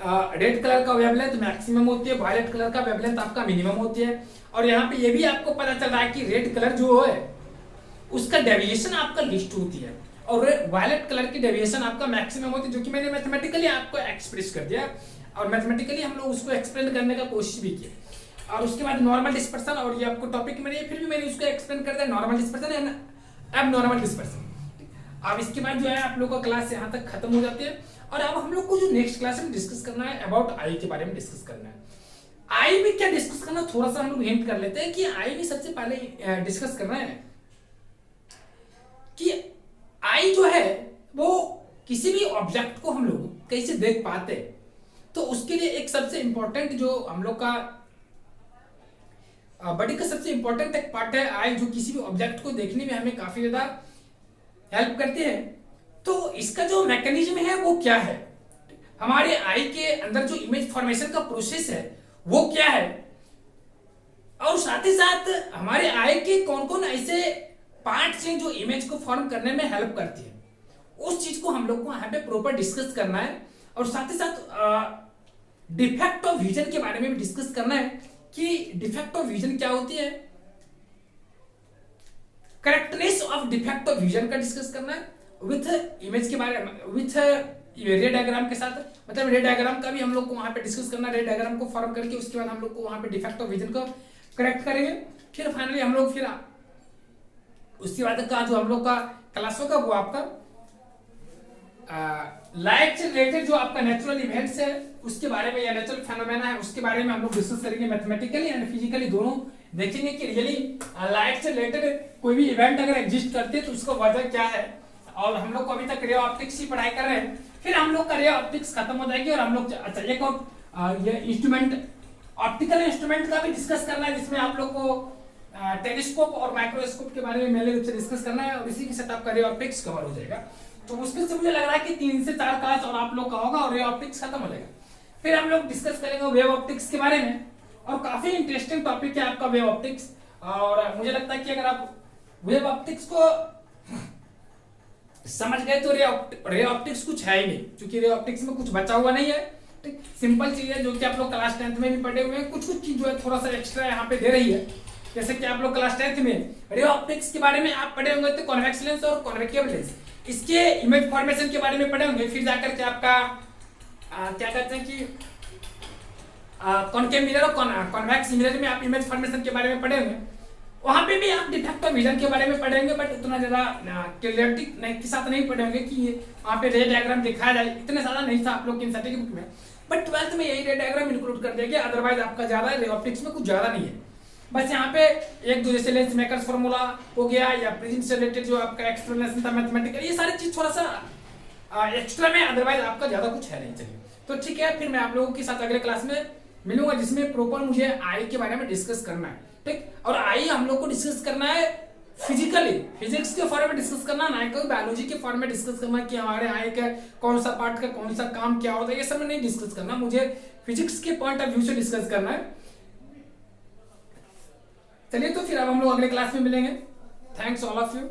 रेड कलर का वेवलेंथ मैक्सिमम होती है, वायलेट कलर का वेवलेंथ आपका मिनिमम होती है। और यहाँ पे ये भी आपको पता चल रहा है कि रेड कलर जो है उसका डेविएशन आपका लिस्ट होती है और वायलेट कलर की डेविएशन आपका मैक्सिमम होती है, जो कि मैंने मैथमेटिकली आपको एक्सप्रेस कर दिया और मैथमेटिकली हम लोग उसको एक्सप्लेन करने का कोशिश भी की। और उसके बाद नॉर्मल डिस्पर्सन, और ये आपको टॉपिक में फिर भी मैंने उसको एक्सप्लेन कर दिया, normal dispersion and abnormal dispersion. अब इसके बाद जो है आप लोग का क्लास यहाँ तक खत्म हो जाती है और अब हम लोग को जो नेक्स्ट क्लास में डिस्कस करना है अबाउट आई के बारे में डिस्कस करना है। आई में क्या डिस्कस करना, थोड़ा सा हम लोग हिंट कर लेते हैं कि आई में सबसे पहले डिस्कस करना है कि आई जो है वो किसी भी ऑब्जेक्ट को हम लोग कैसे देख पाते हैं। तो उसके लिए एक सबसे इंपॉर्टेंट जो हम लोग का बॉडी का सबसे इंपॉर्टेंट एक पार्ट है आई, जो किसी भी ऑब्जेक्ट को देखने में हमें काफी ज्यादा हेल्प करती है। तो इसका जो मैकेनिज्म है वो क्या है, हमारे आई के अंदर जो इमेज फॉर्मेशन का प्रोसेस है वो क्या है, और साथ ही साथ हमारे आई के कौन कौन ऐसे पार्ट्स हैं जो इमेज को फॉर्म करने में हेल्प करती है, उस चीज को हम लोग को यहाँ पे प्रॉपर डिस्कस करना है। और साथ ही साथ डिफेक्ट ऑफ विजन के बारे में भी डिस्कस करना है कि डिफेक्ट ऑफ विजन क्या होती है, correctness of defect of vision का डिस्कस करना है विथ इमेज के बारे में, विथ रे डायग्राम के साथ, मतलब रे डायग्राम का भी हम लोग को वहां पे डिस्कस करना है। रे डायग्राम को फॉर्म करके उसके बाद हम लोग को वहां पे डिफेक्ट ऑफ विजन को करेक्ट करेंगे। फिर फाइनली हम लोग फिर उसके बाद का जो हम लोग का क्लास होगा वो आपका लाइट से रिलेटेड जो आपका नेचुरल इवेंट्स है उसके बारे में या नेचुरल फेनोमेना है उसके बारे में हम लोग डिस्कस करेंगे। मैथमेटिकली एंड फिजिकली दोनों देखेंगे कि रियली लाइट से रिलेटेड कोई भी इवेंट अगर एग्जिस्ट करते हैं तो उसका वजह क्या है। और हम लोग को अभी तक रे ऑप्टिक्स की पढ़ाई कर रहे हैं, फिर हम लोग का रे ऑप्टिक्स खत्म हो जाएगी और हम लोग अच्छा एक और ये इंस्ट्रूमेंट ऑप्टिकल इंस्ट्रूमेंट का भी डिस्कस करना है, जिसमें आप लोग को टेलीस्कोप और माइक्रोस्कोप के बारे में मेनली रूप से डिस्कस करना है और इसी के साथ आपका रे ऑप्टिक्स कवर हो जाएगा। तो मुश्किल से मुझे लग रहा है कि 3 से 4 क्लास और आप लोग का होगा और रे ऑप्टिक्स खत्म हो जाएगा। फिर हम लोग डिस्कस करेंगे वेव ऑप्टिक्स के बारे में, और काफी इंटरेस्टिंग टॉपिक है आपका वेव ऑप्टिक्स। और मुझे लगता है कि अगर आप वेव ऑप्टिक्स को समझ गए तो रे ऑप्टिक्स कुछ है ही नहीं, क्योंकि रे ऑप्टिक्स में कुछ बचा हुआ नहीं है। ठीक, सिंपल चीज है जो कि आप लोग क्लास 10th में भी पढ़े हुए हैं। कुछ कुछ चीज जो है थोड़ा सा एक्स्ट्रा यहाँ पे दे रही है, जैसे कि आप लोग क्लास 10th में रे ऑप्टिक्स के बारे में आप पढ़े होंगे तो कॉन्वेक्स लेंस और कॉन्वेकेव लेंस, इसके इमेज फॉर्मेशन के बारे में पढ़े होंगे। फिर जाकर के आपका क्या कहते हैं कि कॉनकेव मिरर और कॉन्वेक्स मिरर में आप इमेज फॉर्मेशन के बारे में पढ़े होंगे, वहां पे भी आप डिटेक्ट ऑफ विजन के बारे में पढ़ेंगे, बट उतना ज्यादा क्लियरिटी के साथ नहीं पढ़े होंगे कि वहां पे रे डायग्राम दिखाया जाए, इतने ज्यादा नहीं था आप लोग की स्टैटिक बुक में, बट 12th में यही रे डायग्राम इंक्लूड कर दिया गया। अदरवाइज आपका ज्यादा रे ऑप्टिक्स में कुछ ज्यादा नहीं है, बस यहाँ पे एक दो जैसे लेंस मेकर्स फॉर्मूला हो गया या प्रिज्म से रिलेटेड जो आपका एक्सप्लेनेशन था मैथमेटिकल, ये सारी चीज थोड़ा सा एक्स्ट्रा में, अदरवाइज आपका ज्यादा कुछ है नहीं। चलिए तो ठीक है, फिर मैं आप लोगों के साथ अगले क्लास में मिलूंगा जिसमें प्रॉपर मुझे आई के बारे में डिस्कस करना है, ठीक। और आई हम लोग को डिस्कस करना है फिजिकली, फिजिक्स के फॉर्म में डिस्कस करना, ना कि बायोलॉजी के फॉर्म में डिस्कस करना कि हमारे आई का कौन सा पार्ट का कौन सा काम क्या होता है, ये सब में नहीं डिस्कस करना, मुझे फिजिक्स के पॉइंट ऑफ व्यू से डिस्कस करना है। चलिए तो फिर अब हम लोग अगले क्लास में मिलेंगे। Thanks all of you.